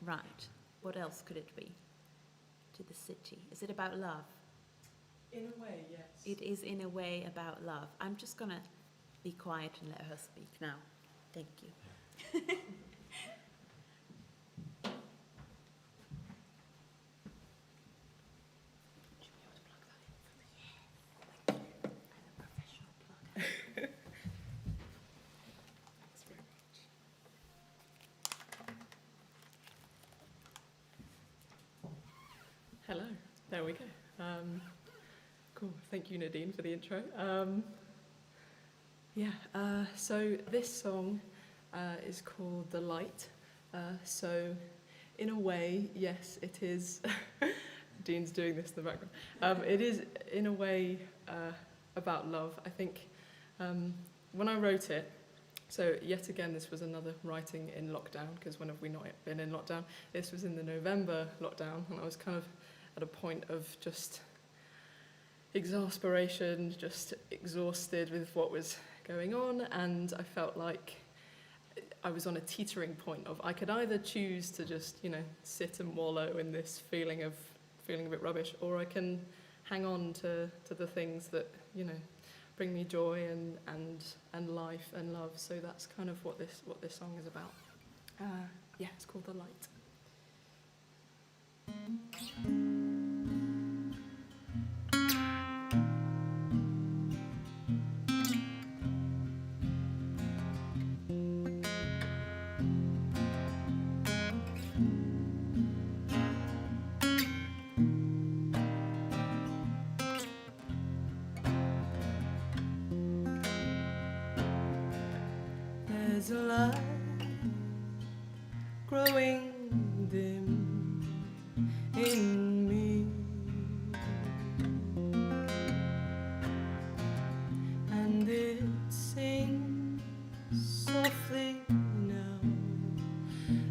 Right. What else could it be? To the city. Is it about love? In a way, yes. It is in a way about love. I'm just gonna be quiet and let her speak now. Thank you. Hello, there we go. Cool, thank you Nadine for the intro. So this song is called The Light. So in a way, yes, it is, Dean's doing this in the background. It is in a way about love. I think when I wrote it, so yet again this was another writing in lockdown, because when have we not been in lockdown? This was in the November lockdown, and I was kind of at a point of just exasperation, just exhausted with what was going on, and I felt like I was on a teetering point of I could either choose to just, sit and wallow in this feeling a bit rubbish, or I can hang on to the things that, bring me joy and life and love. So that's kind of what this song is about. It's called The Light. There's a light growing dim in me, and it sings softly now,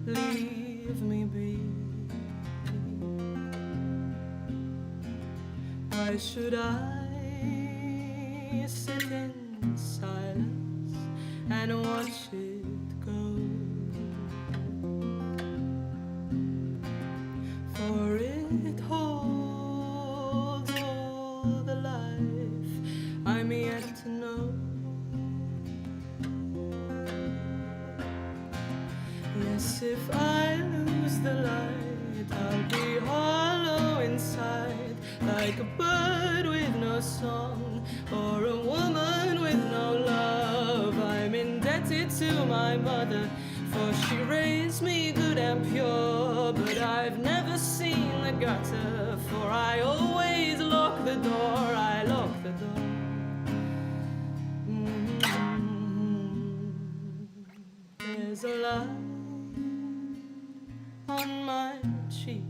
leave me be. Why should I sit in silence and watch it go? For it holds all the life I'm yet to know. Yes, if I lose the light, I'll be hollow inside, like a bird with no song, or a woman with no love. I'm indebted to my mother, for she raised me good and pure. But I've never seen the gutter, for I always lock the door. I lock the door. There's a light on my cheek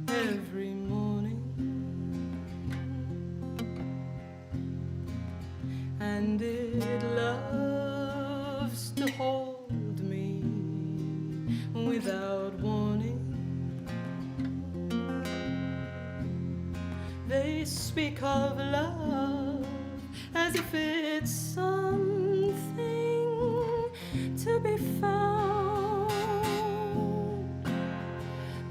every morning, and it loves to hold me without warning. They speak of love as if it's something to be found,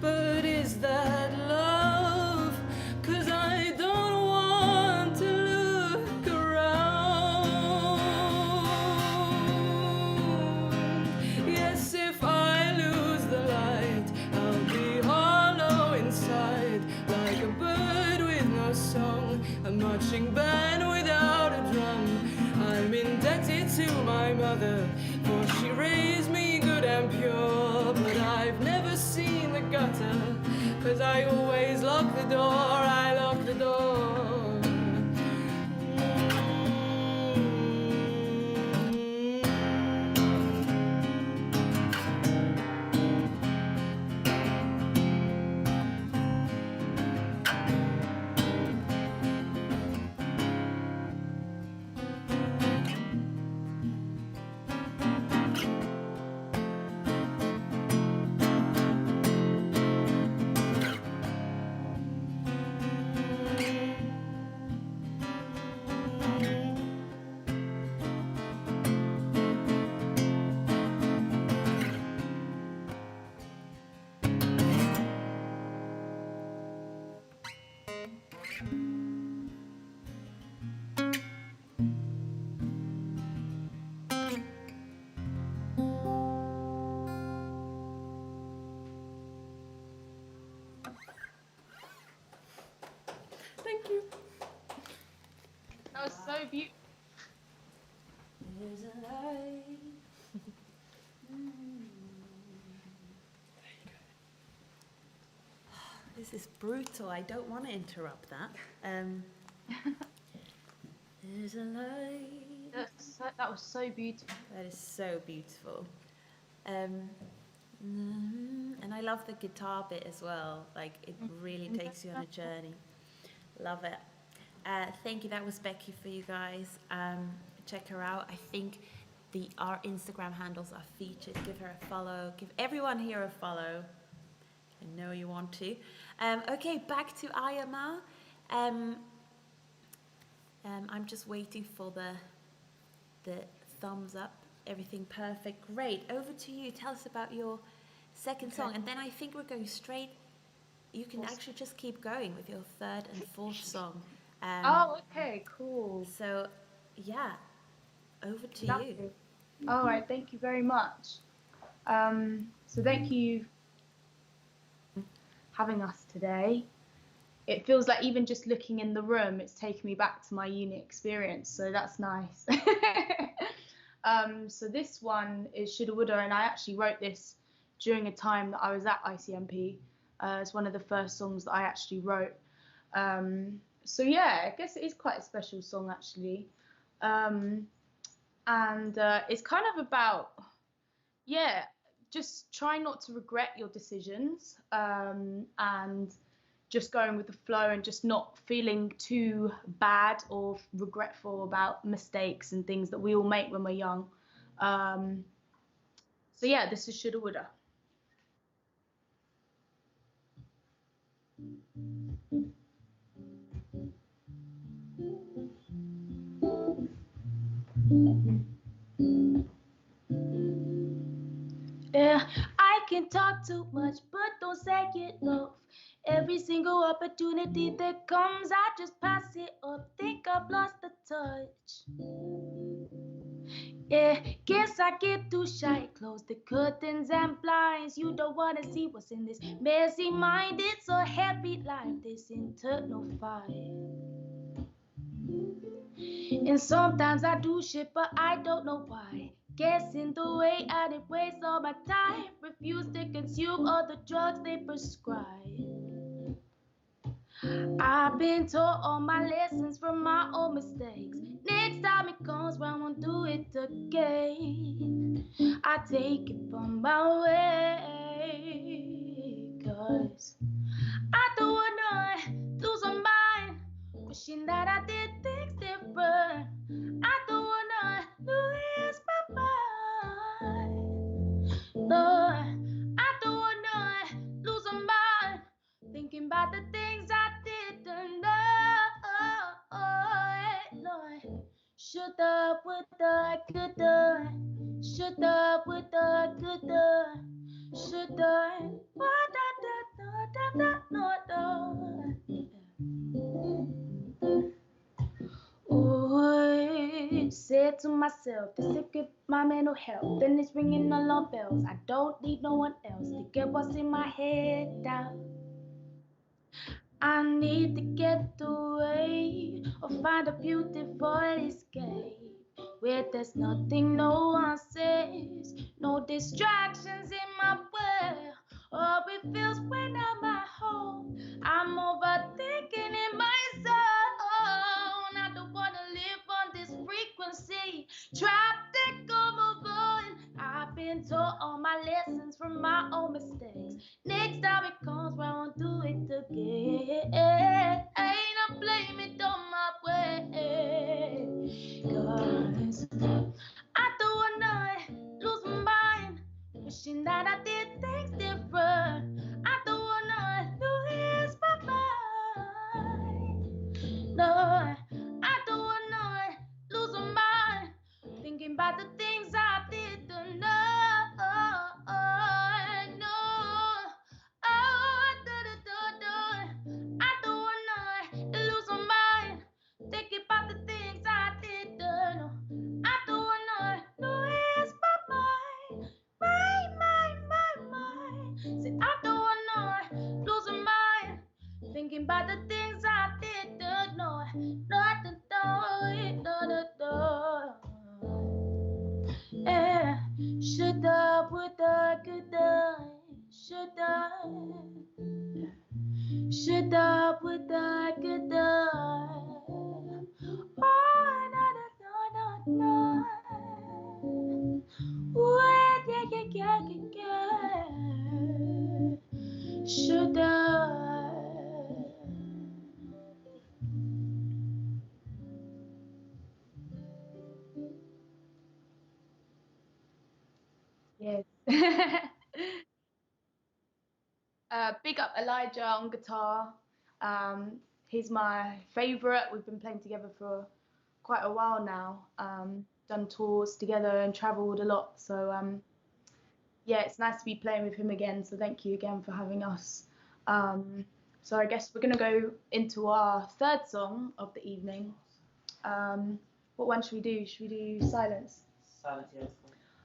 but is that love? 'Cause I don't want to look around. Yes, if I lose the light, I'll be hollow inside, like a bird with no song, a marching band without a drum. I'm indebted to my mother, mother, for she raised me good and pure. But I've never seen the gutter, 'cause I always lock the door, I lock the door. Thank you. That was so beautiful. There's a light. This is brutal. I don't want to interrupt that. There's a light. That was so beautiful. That is so beautiful. And I love the guitar bit as well. Like, it really takes you on a journey. Love it. Thank you. That was Becky for you guys. Check her out. I think our Instagram handles are featured. Give her a follow. Give everyone here a follow. I know you want to. Okay, back to Iyamah. I'm just waiting for the thumbs up. Everything perfect. Great. Over to you. Tell us about your second song. And then I think we're going straight. You can actually just keep going with your third and fourth song. Oh, okay, cool. So, yeah, over to Lovely. you. All right, thank you very much. So thank you for having us today. It feels like even just looking in the room, it's taken me back to my uni experience, so that's nice. So this one is Shoulda Woulda, and I actually wrote this during a time that I was at ICMP. It's one of the first songs that I actually wrote. So yeah, I guess it is quite a special song actually. And it's kind of about, yeah, just try not to regret your decisions, and just going with the flow and just not feeling too bad or regretful about mistakes and things that we all make when we're young. So yeah, this is Shoulda Woulda. Yeah, I can talk too much, but don't say it, love. Every single opportunity that comes, I just pass it up. Think I've lost the touch. Yeah, guess I get too shy. Close the curtains and blinds. You don't wanna see what's in this messy mind. It's a heavy life, this internal fire. And sometimes I do shit, but I don't know why. Guessing the way and it wastes all my time. Refuse to consume all the drugs they prescribe. I've been taught all my lessons from my own mistakes. Next time it comes, I won't do it again. I take it from my way, 'cause I don't wanna lose my mind, wishing that I did things different. I don't wanna lose my mind, Lord. I don't wanna lose my mind, thinking about the things I didn't know, Lord. Shoulda, woulda, coulda. Shoulda, woulda, coulda. Shoulda, woulda, da, da, da, da, da. Oh, said to myself, this will get my mental health. Then it's ringing alarm bells. I don't need no one else to get what's in my head down. I need to get away or find a beautiful escape where there's nothing no one says, no distractions in my way. Oh, it feels when I'm at home, I'm overthinking in my zone. I don't wanna live on this frequency, trapped and go move on. I've been taught all my lessons from my own mistakes. Next time it comes, I won't do it again. Ain't I blame it on my way, 'cause I don't wanna lose my mind, wishing that I did things different. I don't wanna lose my mind. No, I don't wanna lose my mind, thinking about the things I didn't know. No, oh, I don't wanna lose my mind, thinking about the things I didn't know. I don't wanna lose my mind, mind. Said I don't wanna lose my mind, thinking about the things I didn't know. Yeah, shoulda, woulda, coulda, shoulda, shoulda, woulda, coulda. Oh, no. Ooh, yeah. Shoulda. Yes. Big up Elijah on guitar. He's my favorite. We've been playing together for quite a while now. Done tours together and traveled a lot. So yeah, it's nice to be playing with him again. So thank you again for having us. So I guess we're gonna go into our third song of the evening. What one should we do? Should we do Silence? Silence, yes.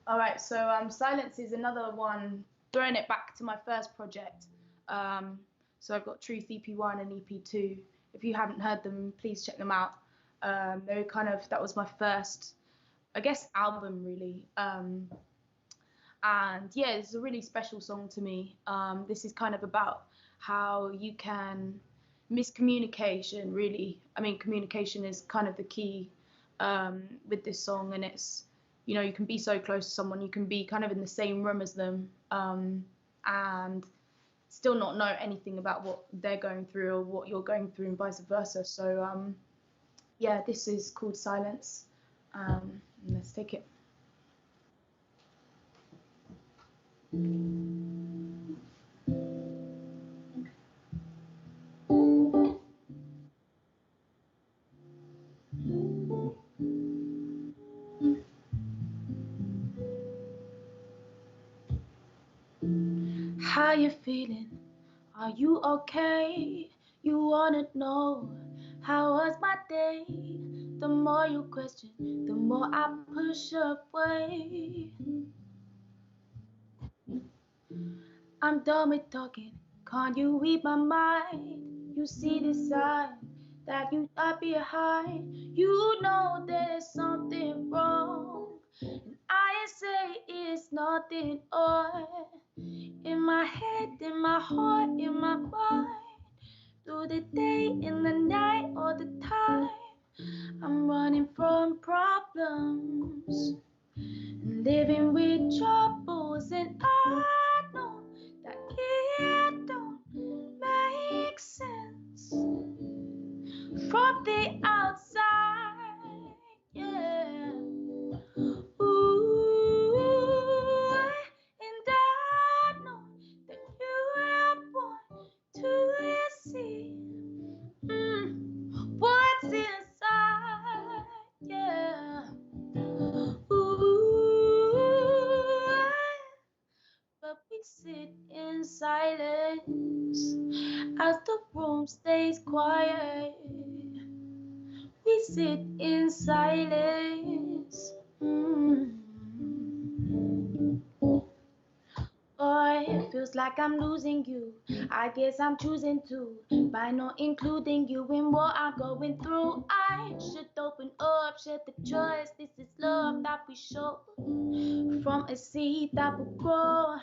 All right, so Silence is another one, throwing it back to my first project. So I've got Truth EP1 and EP2. If you haven't heard them, please check them out. They were that was my first, I guess, album really. And yeah, it's a really special song to me. This is kind of about how you can miscommunication, really. I mean, communication is kind of the key with this song, and it's, you know, you can be so close to someone, you can be kind of in the same room as them, and still not know anything about what they're going through or what you're going through, and vice versa. So yeah, this is called Silence. Let's take it. How you feeling? Are you okay? You wanna know how was my day? The more you question, the more I push away. I'm done with talking. Can't you read my mind? You see the sign that you are behind. You know there's something wrong, and I say it's nothing on. In my head, in my heart, in my mind, through the day, in the night, all the time, I'm running from problems and living with troubles, and I know that it don't make sense from the outside. Yeah. Ooh, and I know that you were born to see what's inside. Yeah. Ooh, but we sit in silence as the room stays quiet. We sit in silence. Oh, it feels feels like I'm losing you. I guess I'm choosing to, by not including you in what I'm going through. I should open up, share the trust. This is love that we show, from a seed that will grow.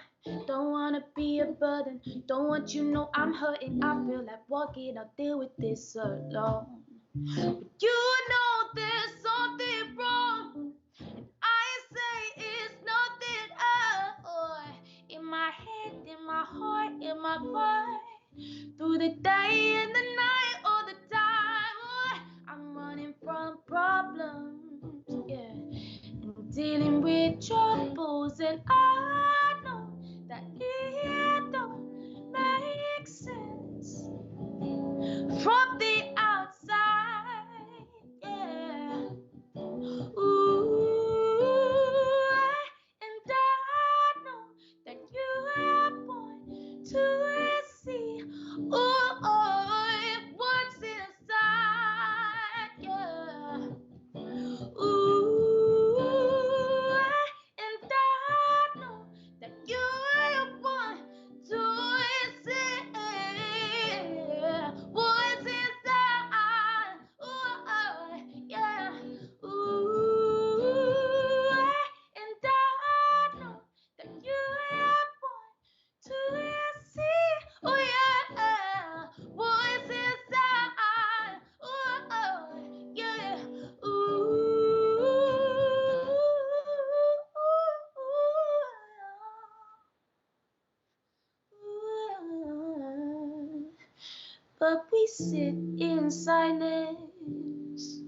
Don't wanna be a burden, don't want you know I'm hurting. I feel like walking, I'll deal with this alone. But you know there's something wrong, and I say it's nothing at all. In my head, in my heart, in my mind, through the day and the night, all the time. Oh, I'm running from problems, yeah, and dealing with troubles, and I know that it don't make sense from the outside, yeah. Ooh, and I know that you are born to see, what's inside, yeah. Ooh, and I know that you are born to see what's inside. Ooh, yeah. Ooh, and I know that you are born to see, oh yeah, what's inside. Ooh, yeah. Ooh. But we sit in silence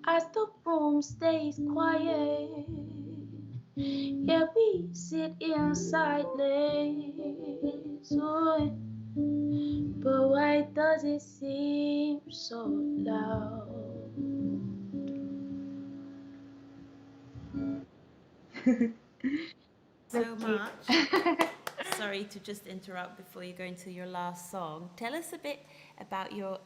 as the room stays quiet. Yeah, we sit in silence. Oh, but why does it seem so loud? So much. Sorry to just interrupt before you go into your last song. Tell us a bit about your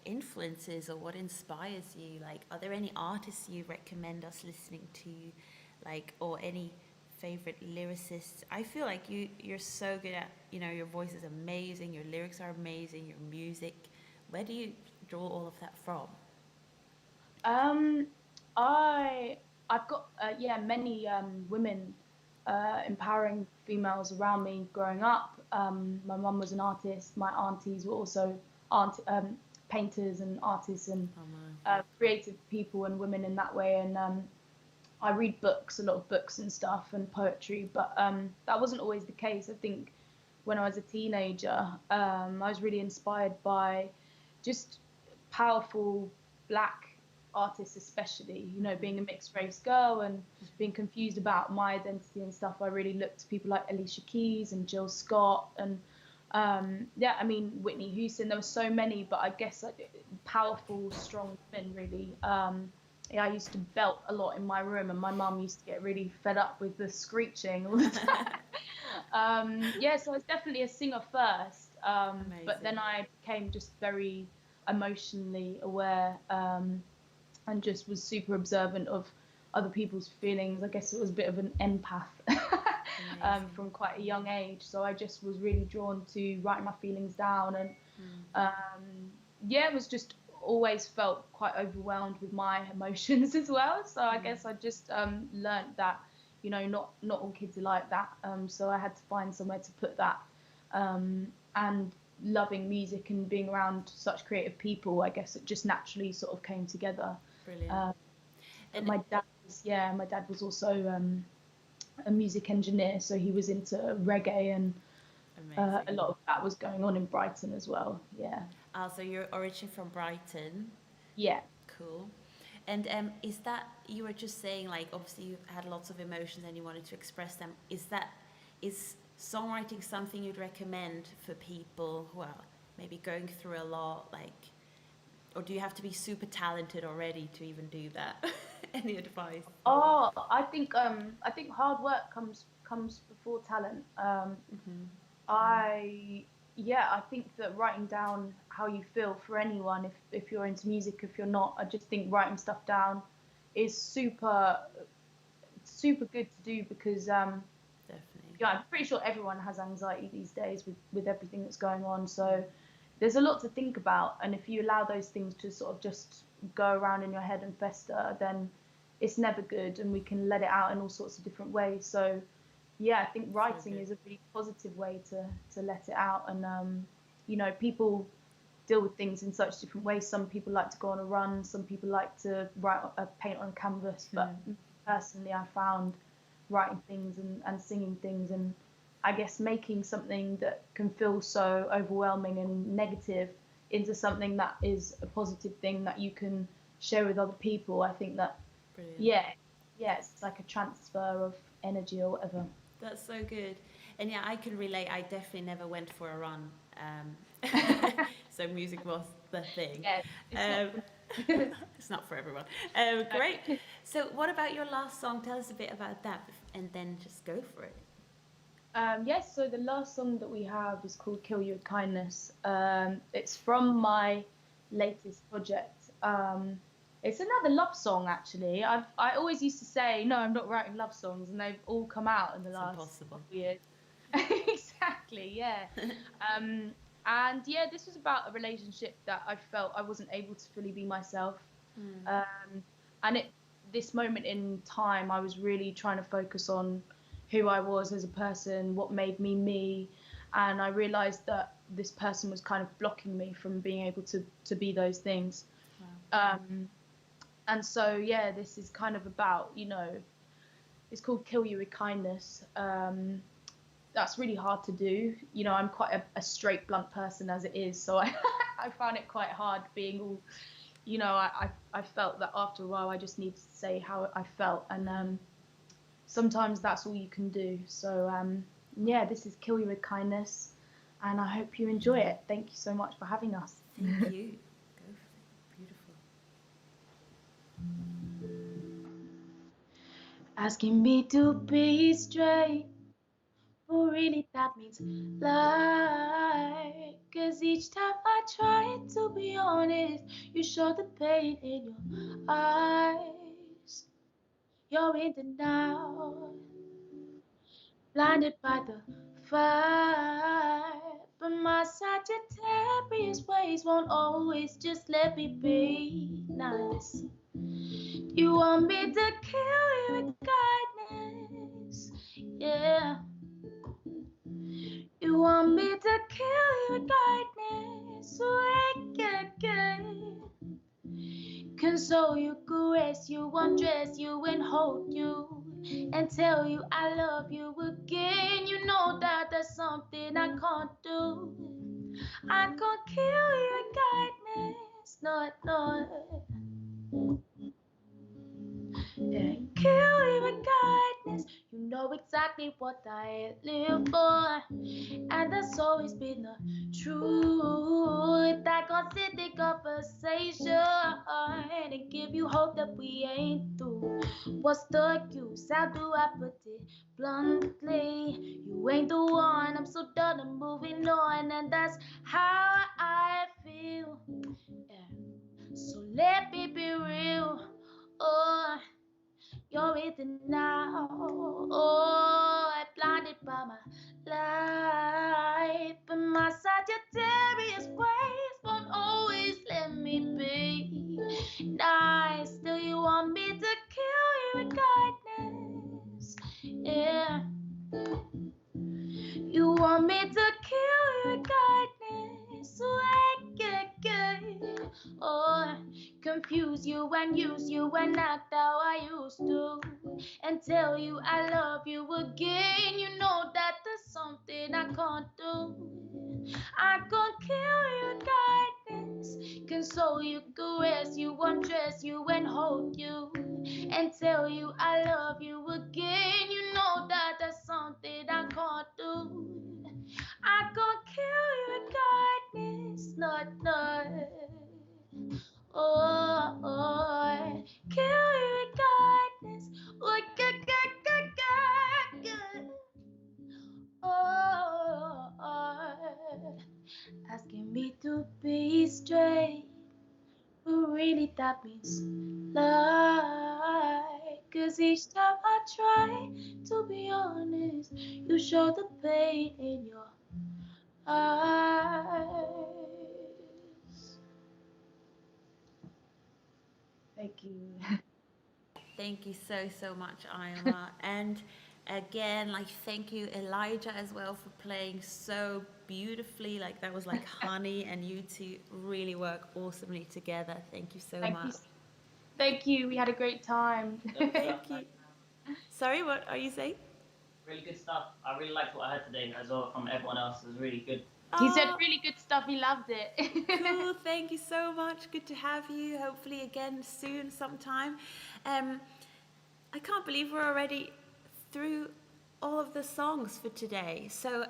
influences or what inspires you. Like, are there any artists you recommend us listening to, like, or any favorite lyricists? I feel like you're so good at, your voice is amazing, your lyrics are amazing, your music. Where do you draw all of that from? I've got many women, empowering females around me growing up. My mum was an artist. My aunties were also painters and artists and creative people and women in that way. And I read books, a lot of books and stuff, and poetry. But that wasn't always the case. I think when I was a teenager, I was really inspired by just powerful Black artists, especially, being a mixed race girl and being confused about my identity and stuff. I really looked to people like Alicia Keys and Jill Scott and Whitney Houston. There were so many, but I guess powerful, strong women, really. I used to belt a lot in my room, and my mum used to get really fed up with the screeching all the time. So I was definitely a singer first, but then I became just very emotionally aware, and just was super observant of other people's feelings. I guess it was a bit of an empath from quite a young age. So I just was really drawn to writing my feelings down, and it was just always felt quite overwhelmed with my emotions as well. So I guess I just learnt that, not all kids are like that. So I had to find somewhere to put that. And loving music and being around such creative people, I guess it just naturally sort of came together. Brilliant. And my dad was also a music engineer, so he was into reggae, and a lot of that was going on in Brighton as well. Yeah. So you're originally from Brighton. Yeah. Cool. And is that, you were just saying, like, obviously you had lots of emotions and you wanted to express them. Is songwriting something you'd recommend for people who are maybe going through a lot, like, or do you have to be super talented already to even do that? Any advice? Oh, I think hard work comes before talent. I think that writing down how you feel for anyone, if you're into music, if you're not, I just think writing stuff down is super good to do, because Definitely. Yeah, I'm pretty sure everyone has anxiety these days with everything that's going on. So there's a lot to think about. And if you allow those things to sort of just go around in your head and fester, then it's never good. And we can let it out in all sorts of different ways. So yeah, I think writing is a really positive way to let it out. And, you know, people deal with things in such different ways. Some people like to go on a run. Some people like to paint on a canvas. But personally, I found writing things and singing things, and I guess making something that can feel so overwhelming and negative into something that is a positive thing that you can share with other people. I think that, Brilliant. yeah, it's like a transfer of energy or whatever. That's so good. And yeah, I can relate. I definitely never went for a run. So music was the thing. Yeah, It's not for everyone. Great. So what about your last song? Tell us a bit about that and then just go for it. Yes, so the last song that we have is called Kill You With Kindness. It's from my latest project. It's another love song, actually. I always used to say, no, I'm not writing love songs, and they've all come out in the last couple of years. Exactly, yeah. And yeah, this was about a relationship that I felt I wasn't able to fully be myself. And at this moment in time, I was really trying to focus on who I was as a person, what made me me, and I realized that this person was kind of blocking me from being able to be those things. Wow. And so yeah, this is kind of about, you know, it's called Kill You With Kindness. That's really hard to do. You know, I'm quite a straight, blunt person as it is, so I found it quite hard being all, you know, I felt that after a while I just needed to say how I felt, and sometimes that's all you can do. So yeah, this is Kill You With Kindness, and I hope you enjoy it. Thank you so much for having us. Thank you. Go for it. Beautiful. Asking me to be straight, but really that means lie. 'Cause each time I try to be honest, you show the pain in your eyes. You're in denial, blinded by the fire. But my Sagittarius ways won't always just let me be nice. You want me to kill you with kindness, yeah. You want me to kill you with kindness, so I can console you, caress you, undress you, and hold you, and tell you I love you again. You know that that's something I can't do. I can't kill you with kindness, not. Yeah, kill you with kindness. You know exactly what I live for, and that's always been the truth. I can't sit in conversation and give you hope that we ain't through. What's the use? How do I put it bluntly? You ain't the one. I'm so done and moving on, and that's how I feel. Yeah. So let me be real. Oh. You're in denial, oh, I'm blinded by my life. But my Sagittarius ways won't always let me be nice. Still you want me to kill you with kindness, yeah. You want me to kill you with kindness, so I can, oh, confuse you and use you and act how I used to, and tell you I love you again. You know that there's something I can't do. I can't kill you with kindness, console you, caress you, undress you, and hold you, and tell you I love you again. You know that there's something I can't do. I can't kill you with kindness, not. Oh, kill you with kindness. Oh, oh, asking me to be straight, but really that means lie. 'Cause each time I try to be honest, to show the pain in your eyes. Thank you. Thank you so much, Iyamah. And again, like, thank you, Elijah, as well, for playing so beautifully. Like, that was like honey, and you two really work awesomely together. Thank you so Thank much. you. Thank you. We had a great time. Thank you. Sorry, what are you saying? Really good stuff. I really liked what I heard today as well from everyone else. It was really good. He said Oh, really good stuff. He loved it. cool. Thank you so much. Good to have you. Hopefully again soon sometime. I can't believe we're already through all of the songs for today. So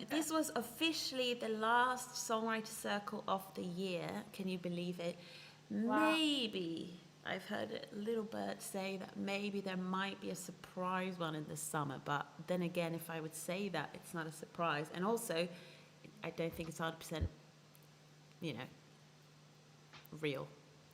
this was officially the last Songwriter Circle of the year. Can you believe it? Wow. Maybe, I've heard a little bird say that maybe there might be a surprise one in the summer. But then again, if I would say that, it's not a surprise. And also, I don't think it's 100%, you know, real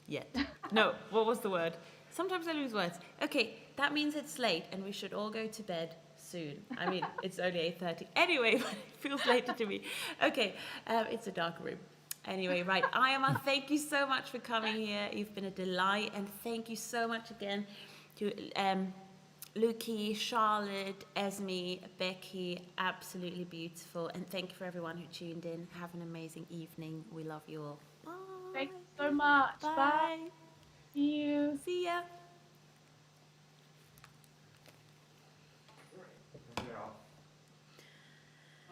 yet. No, what was the word? Sometimes I lose words. Okay, that means it's late and we should all go to bed soon. I mean, it's only 8:30. Anyway, but it feels later to me. Okay, it's a dark room. Anyway, right, Iyamah, thank you so much for coming here. You've been a delight. And thank you so much again to Luki, Charlotte, Esme, Becky, absolutely beautiful. And thank you for everyone who tuned in. Have an amazing evening. We love you all. Bye. Thank you so much. Bye. Bye. See you. See ya.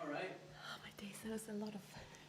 All right. Oh my days, there was a lot of